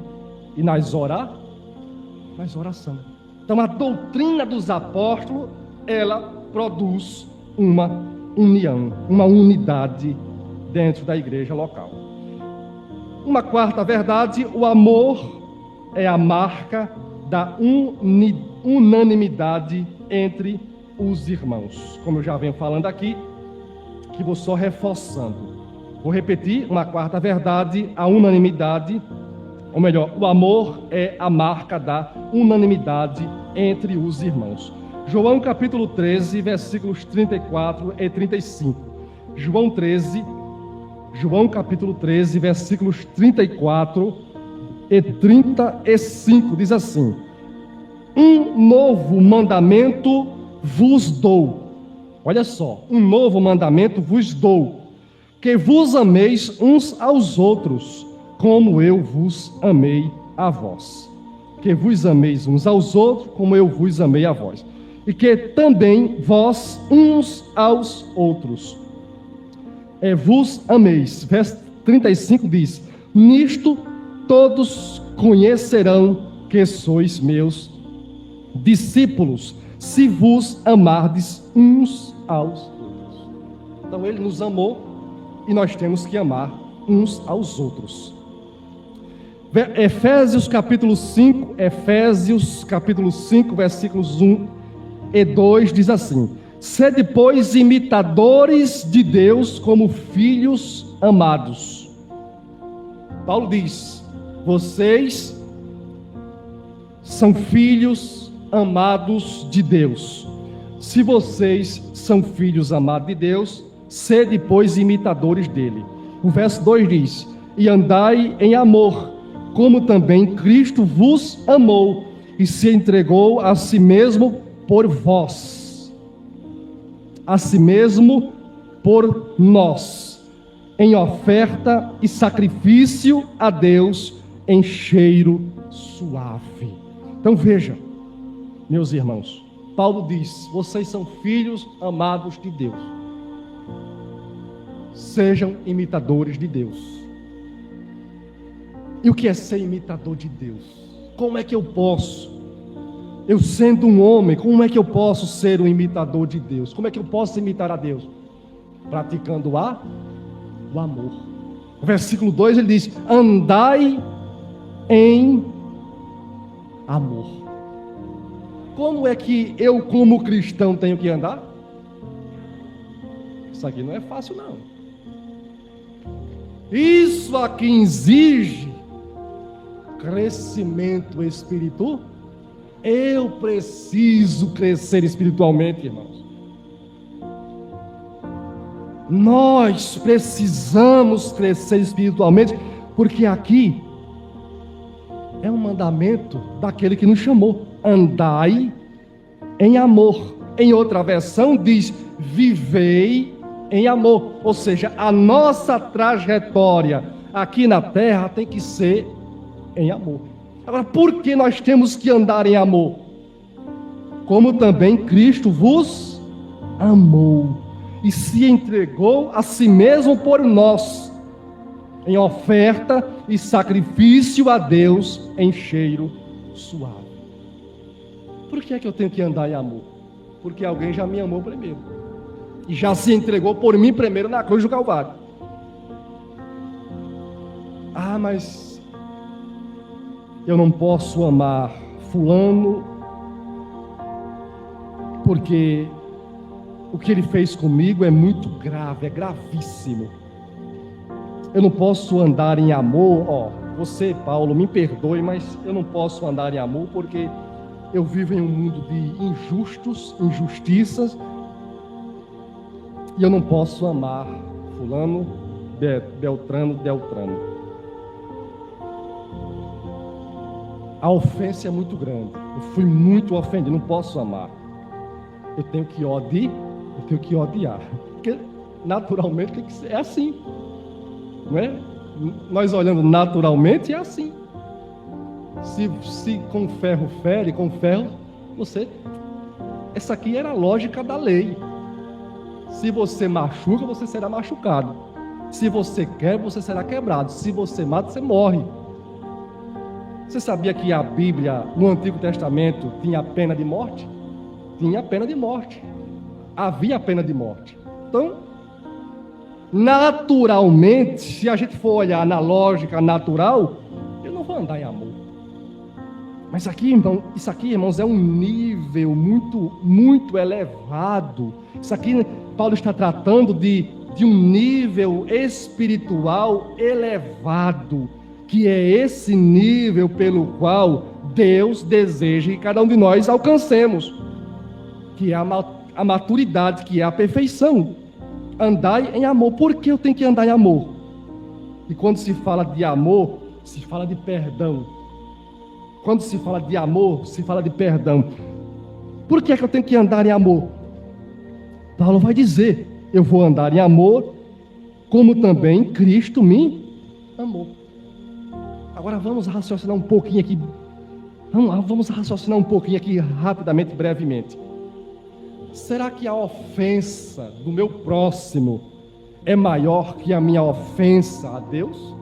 e nas orações. Então a doutrina dos apóstolos, ela produz uma união, uma unidade dentro da igreja local. Uma quarta verdade: o amor é a marca da unanimidade entre os irmãos. Como eu já venho falando aqui, que vou só reforçando. Vou repetir: uma quarta verdade, a unanimidade, ou melhor, o amor é a marca da unanimidade entre os irmãos. João capítulo 13, versículos 34 e 35. João capítulo 13, versículos 34 e 35, diz assim: um novo mandamento vos dou. Olha só, um novo mandamento vos dou, que vos ameis uns aos outros, como eu vos amei a vós. Que vos ameis uns aos outros, como eu vos amei a vós. E que também vós uns aos outros. vos ameis. Verso 35 diz: nisto todos conhecerão que sois meus discípulos, se vos amardes uns aos outros. Então ele nos amou e nós temos que amar uns aos outros. Efésios capítulo 5, versículos 1 e 2 diz assim: sede, pois, imitadores de Deus como filhos amados. Paulo diz: vocês são filhos amados de Deus. Se vocês são filhos amados de Deus, sede, pois, imitadores dele. O verso 2 diz: e andai em amor, como também Cristo vos amou e se entregou a si mesmo por vós, a si mesmo por nós, em oferta e sacrifício a Deus em cheiro suave. Então veja, meus irmãos, Paulo diz: vocês são filhos amados de Deus, sejam imitadores de Deus. E o que é ser imitador de Deus? Como é que eu posso, eu sendo um homem, como é que eu posso ser um imitador de Deus? Como é que eu posso imitar a Deus? Praticando o amor. O versículo 2 ele diz: andai em amor. Como é que eu, como cristão, tenho que andar? Isso aqui não é fácil, não. Isso aqui exige crescimento espiritual. Eu preciso crescer espiritualmente, irmãos. Nós precisamos crescer espiritualmente, porque aqui é um mandamento daquele que nos chamou: andai em amor. Em outra versão diz: vivei em amor. Ou seja, a nossa trajetória aqui na terra tem que ser em amor. Agora, por que nós temos que andar em amor? Como também Cristo vos amou e se entregou a si mesmo por nós, em oferta e sacrifício a Deus em cheiro suave. Por que é que eu tenho que andar em amor? Porque alguém já me amou primeiro e já se entregou por mim primeiro na cruz do Calvário. Ah, mas eu não posso amar fulano porque o que ele fez comigo é muito grave, é gravíssimo. Eu não posso andar em amor. Você, Paulo, me perdoe, mas eu não posso andar em amor porque eu vivo em um mundo de injustiças, e eu não posso amar fulano, Beltrano. A ofensa é muito grande. Eu fui muito ofendido, não posso amar. Eu tenho que odiar. Porque naturalmente é assim. Não é? Nós olhando naturalmente é assim. Se com ferro fere, com ferro, essa aqui era a lógica da lei. Se você machuca, você será machucado. Se você quebra, você será quebrado. Se você mata, você morre. Você sabia que a Bíblia, no Antigo Testamento, tinha a pena de morte? Tinha a pena de morte. Havia a pena de morte. Então, naturalmente, se a gente for olhar na lógica natural, eu não vou andar em amor. Mas isso aqui, irmãos, é um nível muito elevado. Isso aqui, Paulo está tratando de um nível espiritual elevado, que é esse nível pelo qual Deus deseja que cada um de nós alcancemos, que é a maturidade, que é a perfeição. Andai em amor. Por que eu tenho que andar em amor? E quando se fala de amor, se fala de perdão. Quando se fala de amor, se fala de perdão. Por que é que eu tenho que andar em amor? Paulo vai dizer: eu vou andar em amor, como também Cristo me amou. Agora vamos raciocinar um pouquinho aqui. Vamos raciocinar um pouquinho aqui rapidamente, brevemente. Será que a ofensa do meu próximo é maior que a minha ofensa a Deus?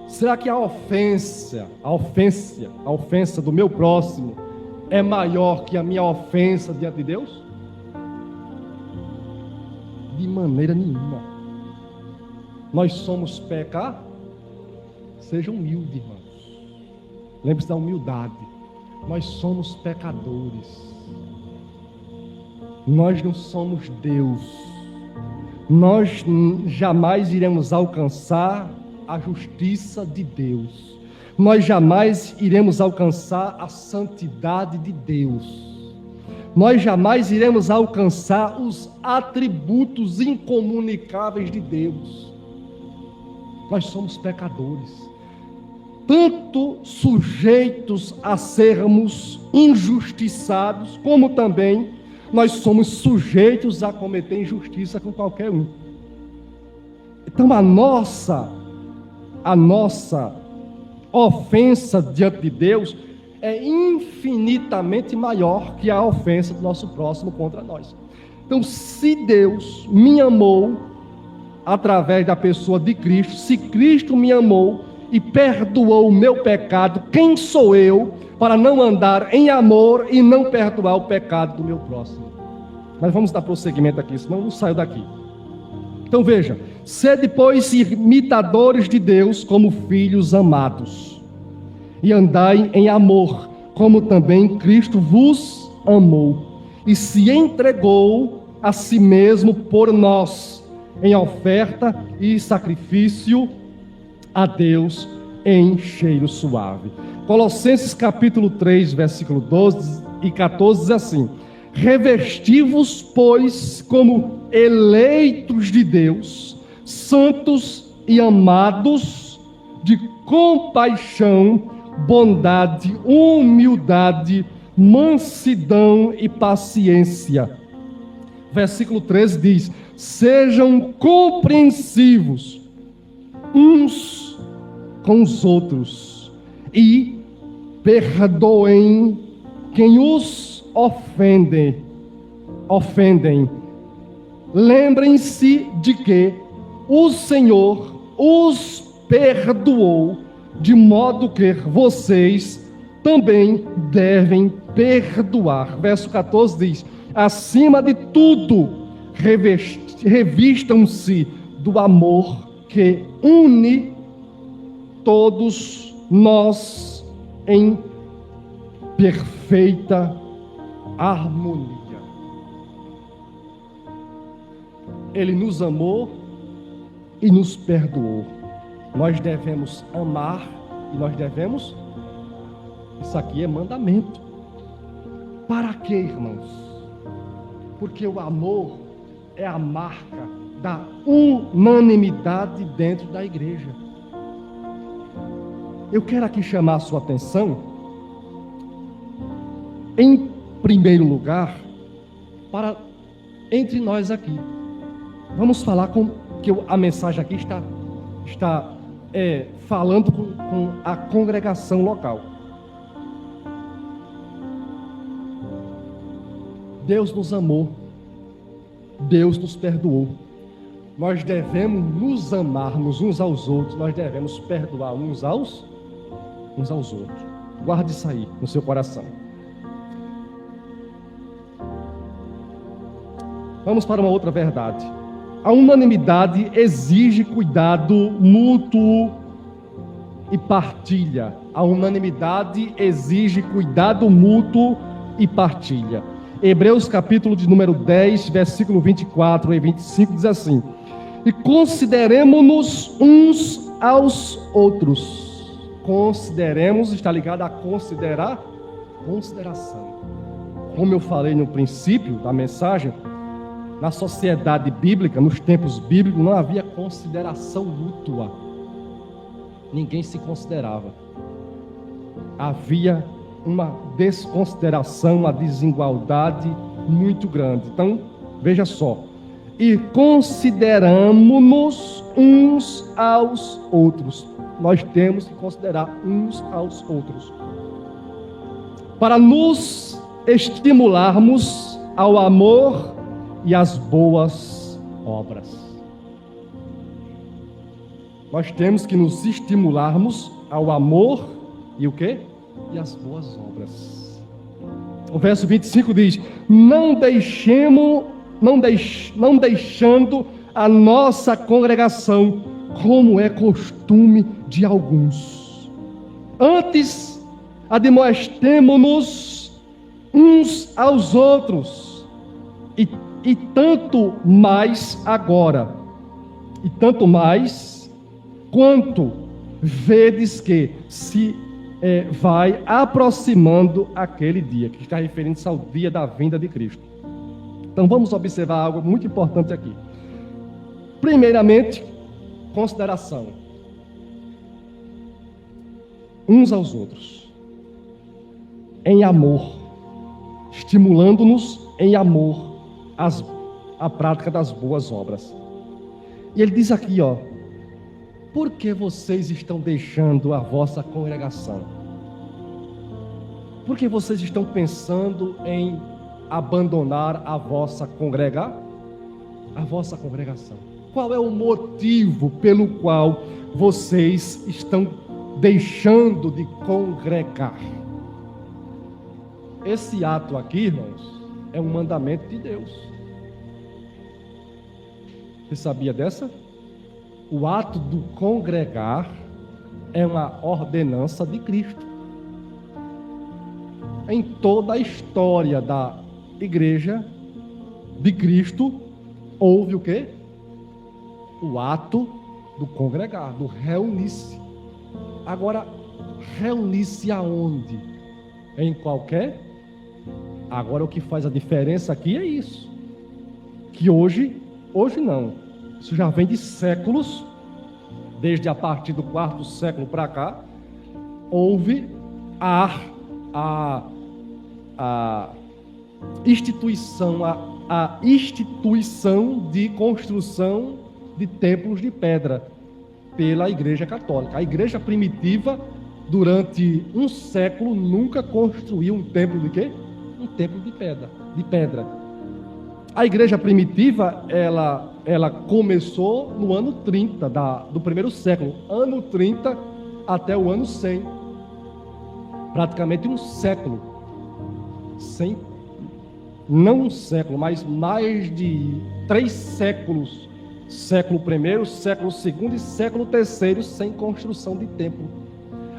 Será que a ofensa do meu próximo é maior que a minha ofensa diante de Deus? De maneira nenhuma. Nós somos pecadores. Seja humilde, irmãos. Lembre-se da humildade. Nós somos pecadores. Nós não somos Deus. Nós jamais iremos alcançar a justiça de Deus. Nós jamais iremos alcançar a santidade de Deus. Nós jamais iremos alcançar os atributos incomunicáveis de Deus. Nós somos pecadores, tanto sujeitos a sermos injustiçados, como também nós somos sujeitos a cometer injustiça com qualquer um. Então a nossa ofensa diante de Deus é infinitamente maior que a ofensa do nosso próximo contra nós. Então, se Deus me amou através da pessoa de Cristo, se Cristo me amou e perdoou o meu pecado, quem sou eu para não andar em amor e não perdoar o pecado do meu próximo? Mas vamos dar prosseguimento aqui, senão eu não saio daqui. Então veja, sede, pois, imitadores de Deus como filhos amados, e andai em amor, como também Cristo vos amou, e se entregou a si mesmo por nós, em oferta e sacrifício a Deus em cheiro suave. Colossenses capítulo 3, versículo 12 e 14 diz assim: revesti-vos, pois, como eleitos de Deus, santos e amados, de compaixão, bondade, humildade, mansidão e paciência. Versículo 13 diz: sejam compreensivos uns com os outros e perdoem quem os ofendem. Lembrem-se de que o Senhor os perdoou, de modo que vocês também devem perdoar. Verso 14 diz: acima de tudo, revistam-se do amor que une todos nós em perfeita harmonia. Ele nos amou e nos perdoou. Nós devemos amar e nós devemos... Isso aqui é mandamento. Para quê, irmãos? Porque o amor é a marca da unanimidade dentro da igreja. Eu quero aqui chamar a sua atenção, em primeiro lugar, para entre nós aqui. Vamos falar que a mensagem aqui está falando com a congregação local. Deus nos amou, Deus nos perdoou. Nós devemos nos amarmos uns aos outros, nós devemos perdoar uns aos outros. Guarde isso aí no seu coração. Vamos para uma outra verdade. A unanimidade exige cuidado mútuo e partilha. A unanimidade exige cuidado mútuo e partilha. Hebreus capítulo de número 10, versículo 24 e 25 diz assim: e consideremos-nos uns aos outros. Consideremos, está ligado a considerar, consideração. Como eu falei no princípio da mensagem, na sociedade bíblica, nos tempos bíblicos, não havia consideração mútua. Ninguém se considerava. Havia uma desconsideração, uma desigualdade muito grande. Então, veja só. E consideramos-nos uns aos outros. Nós temos que considerar uns aos outros. Para nos estimularmos ao amor e às boas obras. Nós temos que nos estimularmos ao amor e o quê? E às boas obras. O verso 25 diz: não deixando a nossa congregação, como é costume de alguns. Antes, admoestemo-nos uns aos outros, e tanto mais agora, e tanto mais, quanto vedes que se vai aproximando aquele dia, que está referindo-se ao dia da vinda de Cristo. Então vamos observar algo muito importante aqui. Primeiramente, consideração. Uns aos outros. Em amor. Estimulando-nos em amor a prática das boas obras. E ele diz aqui, por que vocês estão deixando a vossa congregação? Por que vocês estão pensando em abandonar a vossa congregação? Qual é o motivo pelo qual vocês estão deixando de congregar? Esse ato aqui, irmãos, é um mandamento de Deus. Você sabia dessa? O ato do congregar é uma ordenança de Cristo. Em toda a história da igreja de Cristo, houve o quê? O ato do congregar, do reunir-se. Agora, reunir-se aonde? Em qualquer? Agora, o que faz a diferença aqui é isso. Que hoje não. Isso já vem de séculos, desde a partir do 4º século para cá, houve a instituição de construção de templos de pedra pela Igreja Católica. A Igreja primitiva, durante um século, nunca construiu um templo de quê? Um templo de pedra. A Igreja primitiva, ela começou no ano 30 do primeiro século, ano 30 até o ano 100, praticamente um século, não um século, mas mais de 3 séculos, século I, século II e século III, sem construção de templo.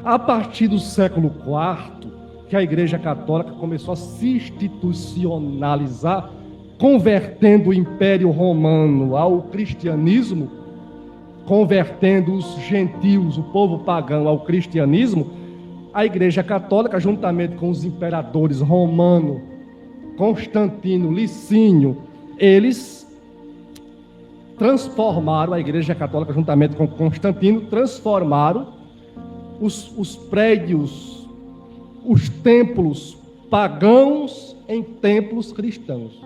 A partir do século IV, que a Igreja Católica começou a se institucionalizar, convertendo o Império Romano ao cristianismo, convertendo os gentios, o povo pagão, ao cristianismo, a Igreja Católica, juntamente com os imperadores Romano, Constantino, Licínio, eles transformaram a Igreja Católica, juntamente com Constantino, transformaram os prédios, os templos pagãos em templos cristãos.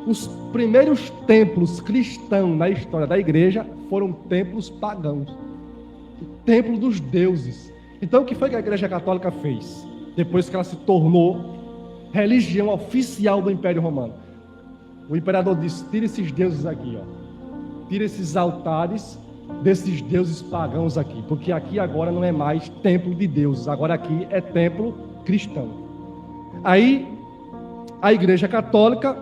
Os primeiros templos cristãos na história da igreja foram templos pagãos, templo dos deuses. Então o que foi que a Igreja Católica fez? Depois que ela se tornou religião oficial do Império Romano, o imperador disse: tira esses deuses aqui, tira esses altares desses deuses pagãos aqui, porque aqui agora não é mais templo de deuses, agora aqui é templo cristão. Aí a Igreja Católica,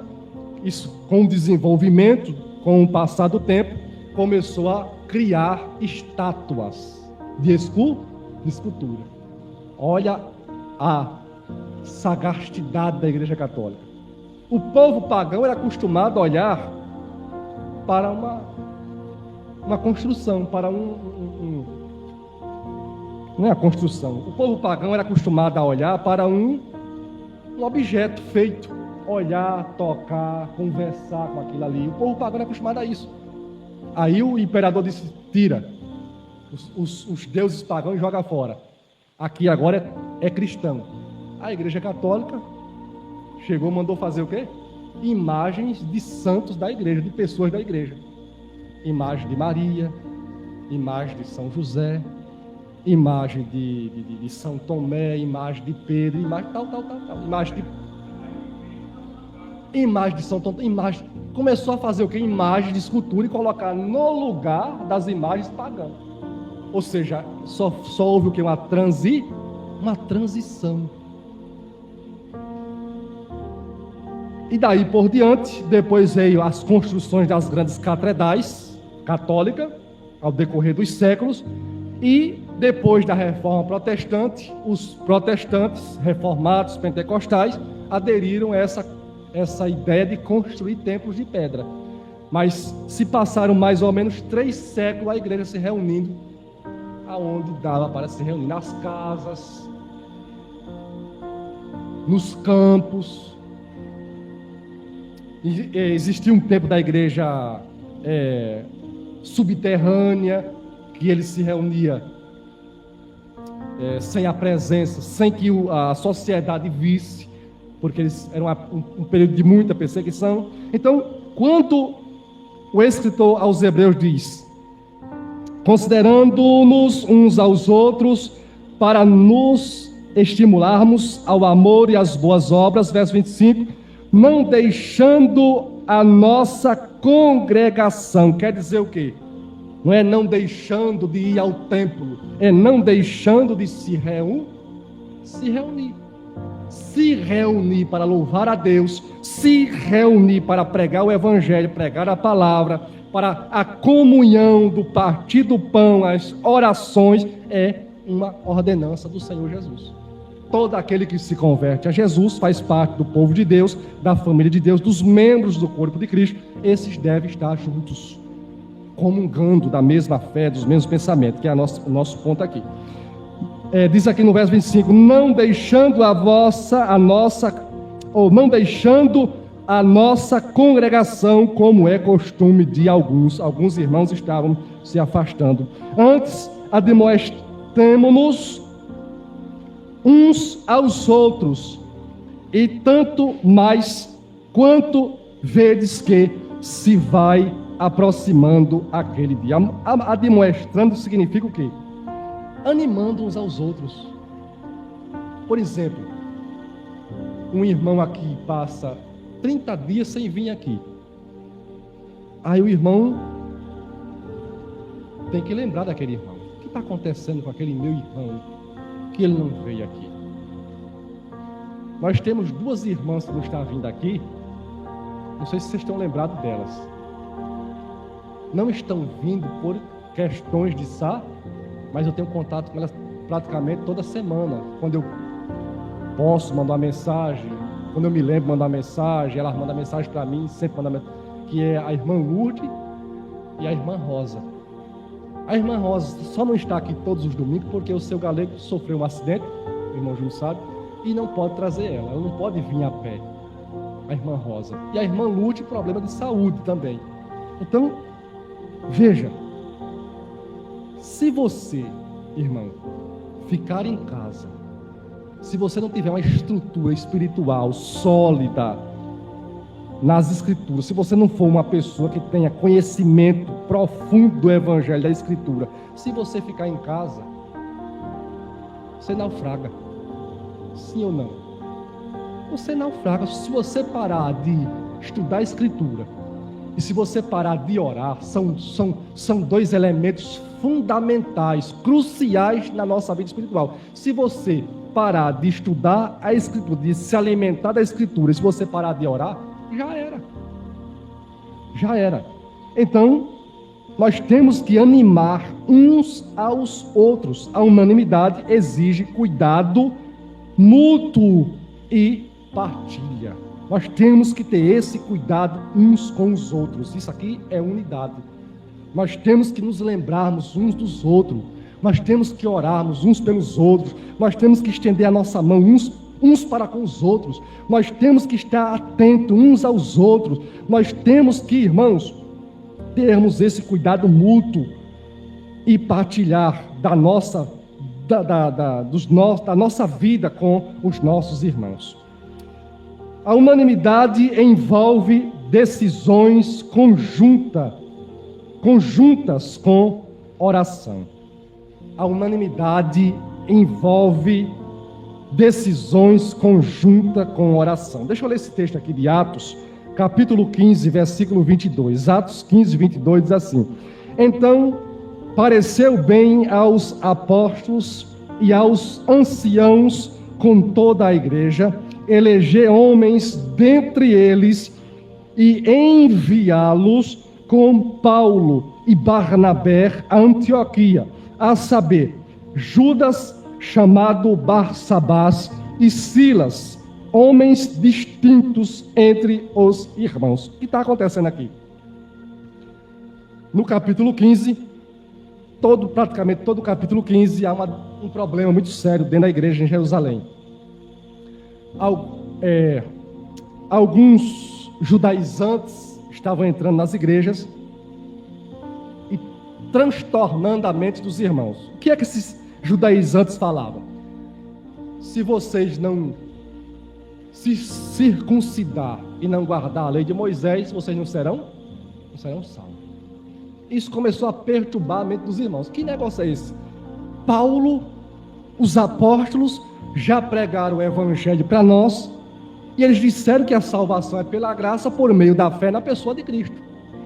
isso com o desenvolvimento, com o passar do tempo, começou a criar estátuas de escultura. Olha a sagacidade da Igreja Católica. O povo pagão era acostumado a olhar para uma construção, para não é a construção. O povo pagão era acostumado a olhar para um objeto feito, olhar, tocar, conversar com aquilo ali. O povo pagão era acostumado a isso. Aí o imperador disse: tira os deuses pagãos e joga fora. Aqui agora é cristão. A Igreja Católica chegou, mandou fazer o quê? Imagens de santos da igreja, de pessoas da igreja. Imagem de Maria, imagem de São José, imagem de São Tomé, imagem de Pedro, imagem tal. Imagem imagem de São Antônio, imagem. Começou a fazer o quê? Imagem de escultura e colocar no lugar das imagens pagãs. Ou seja, só houve o quê? Uma transição. E daí por diante, depois veio as construções das grandes catedrais católicas, ao decorrer dos séculos, e depois da reforma protestante, os protestantes, reformados, pentecostais, aderiram a essa ideia de construir templos de pedra. Mas se passaram mais ou menos 3 séculos a igreja se reunindo, aonde dava para se reunir nas casas, nos campos. Existia um tempo da igreja subterrânea, que ele se reunia sem a presença, sem que a sociedade visse, porque eles eram um período de muita perseguição. Então, quando o escritor aos Hebreus diz: considerando-nos uns aos outros para nos estimularmos ao amor e às boas obras, verso 25, não deixando a nossa congregação. Quer dizer o quê? Não é não deixando de ir ao templo, é não deixando de se reunir. Se reunir para louvar a Deus, se reunir para pregar o Evangelho, pregar a palavra, para a comunhão do partir do pão, as orações, é uma ordenança do Senhor Jesus. Todo aquele que se converte a Jesus faz parte do povo de Deus, da família de Deus, dos membros do corpo de Cristo. Esses devem estar juntos, comungando da mesma fé, dos mesmos pensamentos, que é o nosso ponto aqui. Diz aqui no verso 25: não deixando a nossa congregação, como é costume de alguns irmãos estavam se afastando. Antes, admoestemo-nos uns aos outros, e tanto mais quanto vedes que se vai aproximando aquele dia. Admoestrando significa o quê? Animando uns aos outros. Por exemplo, um irmão aqui passa 30 dias sem vir aqui. Aí o irmão tem que lembrar daquele irmão. O que está acontecendo com aquele meu irmão que ele não veio aqui? Nós temos 2 irmãs que não estão vindo aqui. Não sei se vocês estão lembrados delas. Não estão vindo por questões de mas eu tenho contato com elas praticamente toda semana. Quando eu posso mandar uma mensagem, quando eu me lembro de mandar uma mensagem, elas mandam mensagem para mim, sempre mandam mensagem, que é a irmã Lourdes e a irmã Rosa. A irmã Rosa só não está aqui todos os domingos porque o seu galego sofreu um acidente, o irmão Júnior sabe, e não pode trazer ela não pode vir a pé, a irmã Rosa. E a irmã Lourdes, problema de saúde também. Então, veja, se você, irmão, ficar em casa, se você não tiver uma estrutura espiritual sólida nas Escrituras, se você não for uma pessoa que tenha conhecimento profundo do Evangelho, da Escritura, se você ficar em casa, você naufraga. Sim ou não? Você naufraga. Se você parar de estudar a Escritura e se você parar de orar, são 2 elementos fundamentais, cruciais na nossa vida espiritual. Se você parar de estudar a Escritura, de se alimentar da Escritura, se você parar de orar, já era. Então, nós temos que animar uns aos outros. A unanimidade exige cuidado mútuo e partilha. Nós temos que ter esse cuidado uns com os outros. Isso aqui é unidade. Nós temos que nos lembrarmos uns dos outros. Nós temos que orarmos uns pelos outros. Nós temos que estender a nossa mão uns para com os outros. Nós temos que estar atentos uns aos outros. Nós temos que, irmãos, termos esse cuidado mútuo e partilhar da nossa vida com os nossos irmãos. A unanimidade envolve decisões conjuntas com oração. A unanimidade envolve decisões conjunta com oração. Deixa eu ler esse texto aqui de Atos, capítulo 15, versículo 22. Atos 15, 22 diz assim: Então pareceu bem aos apóstolos e aos anciãos com toda a igreja eleger homens dentre eles e enviá-los com Paulo e Barnabé a Antioquia, a saber, Judas, chamado Barsabás, e Silas, homens distintos entre os irmãos. O que está acontecendo aqui? No capítulo 15, praticamente todo o capítulo 15, há um problema muito sério dentro da igreja em Jerusalém. Alguns judaizantes estavam entrando nas igrejas e transtornando a mente dos irmãos. O que é que esses judaizantes falavam? Se vocês não se circuncidar e não guardar a lei de Moisés, vocês não serão salvos. Isso começou a perturbar a mente dos irmãos. Que negócio é esse? Paulo, os apóstolos já pregaram o evangelho para nós, e eles disseram que a salvação é pela graça por meio da fé na pessoa de Cristo.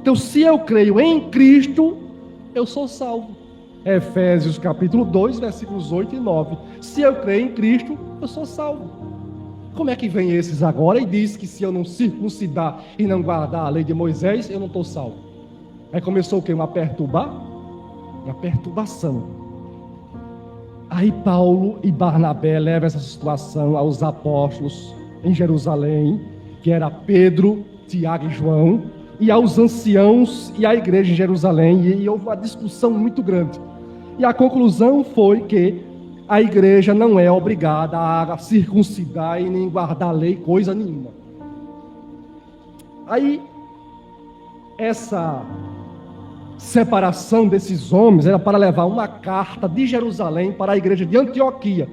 Então, se eu creio em Cristo, eu sou salvo. Efésios capítulo 2, versículos 8 e 9. Se eu creio em Cristo, eu sou salvo. Como é que vem esses agora e diz que se eu não circuncidar e não guardar a lei de Moisés, eu não estou salvo? Aí começou o quê? Uma perturbação. Aí Paulo e Barnabé levam essa situação aos apóstolos em Jerusalém, que era Pedro, Tiago e João, e aos anciãos e à igreja em Jerusalém, e houve uma discussão muito grande. E a conclusão foi que a igreja não é obrigada a circuncidar e nem guardar a lei, coisa nenhuma. Aí, essa separação desses homens era para levar uma carta de Jerusalém para a igreja de Antioquia,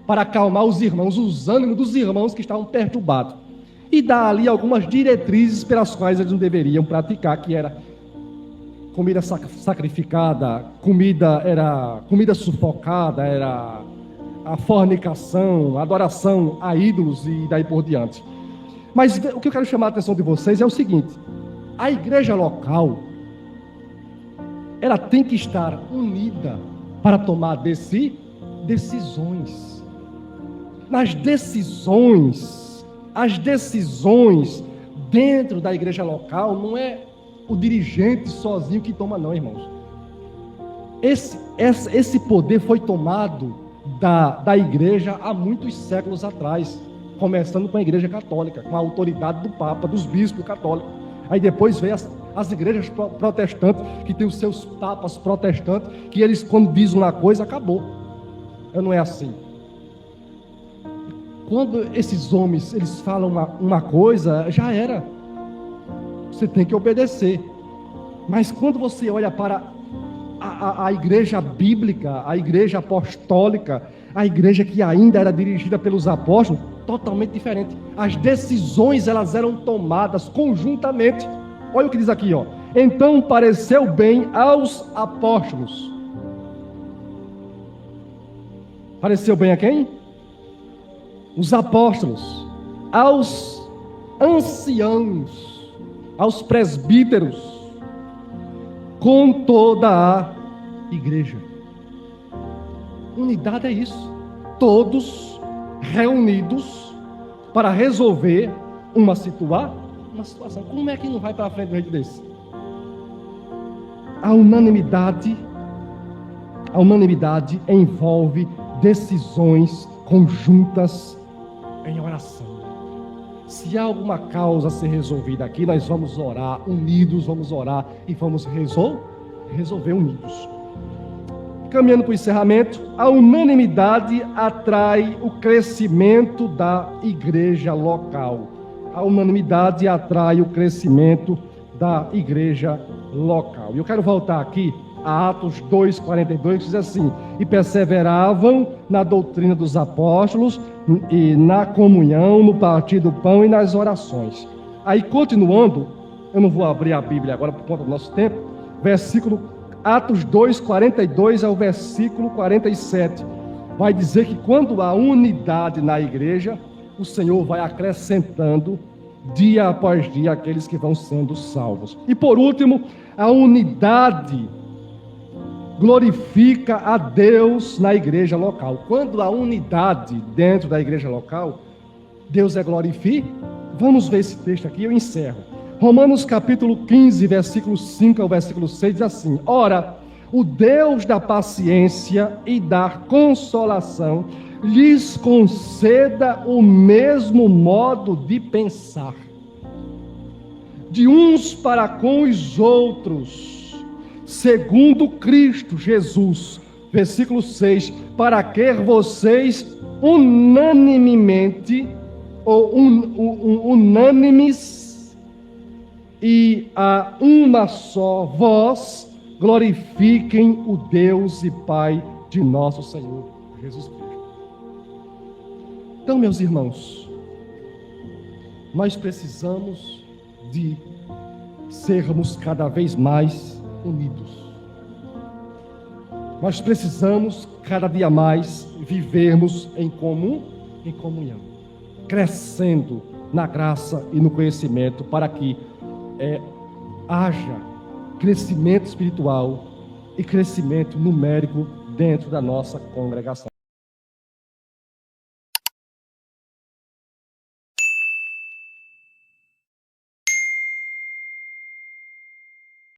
para acalmar os irmãos, os ânimos dos irmãos que estavam perturbados, e dar ali algumas diretrizes pelas quais eles não deveriam praticar, que era comida sacrificada, comida sufocada, era a fornicação, a adoração a ídolos e daí por diante. Mas o que eu quero chamar a atenção de vocês é o seguinte: a igreja local, ela tem que estar unida para tomar decisões. As decisões dentro da igreja local não é o dirigente sozinho que toma, não, irmãos. Esse poder foi tomado da igreja há muitos séculos atrás, começando com a igreja católica, com a autoridade do Papa, dos bispos católicos. Aí depois veio as igrejas protestantes, que tem os seus papas protestantes, que eles, quando dizem uma coisa, acabou. Não é assim. Quando esses homens, eles falam uma coisa, já era. Você tem que obedecer. Mas quando você olha para a igreja bíblica, a igreja apostólica, a igreja que ainda era dirigida pelos apóstolos, totalmente diferente. As decisões, elas eram tomadas conjuntamente. Olha o que diz aqui, ó. Então pareceu bem aos apóstolos. Pareceu bem a quem? Os apóstolos, aos anciãos, aos presbíteros, com toda a igreja. Unidade é isso. Todos reunidos para resolver uma situação. Como é que não vai para frente um jeito desse? A unanimidade envolve decisões conjuntas em oração. Se há alguma causa a ser resolvida aqui, nós vamos orar unidos, vamos orar e vamos resolver unidos. Caminhando para o encerramento, a unanimidade atrai o crescimento da igreja local. A unanimidade atrai o crescimento da igreja local. E eu quero voltar aqui a Atos 2,42, que diz assim: e perseveravam na doutrina dos apóstolos, e na comunhão, no partir do pão e nas orações. Aí, continuando, eu não vou abrir a Bíblia agora por conta do nosso tempo, Atos 2,42 ao versículo 47. vai dizer que quando há unidade na igreja, o Senhor vai acrescentando dia após dia aqueles que vão sendo salvos. E por último, a unidade glorifica a Deus na igreja local. Quando há unidade dentro da igreja local, Deus é glorificado. Vamos ver esse texto aqui, eu encerro. Romanos capítulo 15, versículo 5 ao versículo 6 diz assim: Ora, o Deus da paciência e da consolação lhes conceda o mesmo modo de pensar, de uns para com os outros, segundo Cristo Jesus. Versículo 6: para que vocês unanimemente, ou unânimes e a uma só voz, glorifiquem o Deus e Pai de nosso Senhor Jesus Cristo. Então, meus irmãos, nós precisamos de sermos cada vez mais unidos. Nós precisamos cada dia mais vivermos em comunhão, crescendo na graça e no conhecimento, para que haja crescimento espiritual e crescimento numérico dentro da nossa congregação.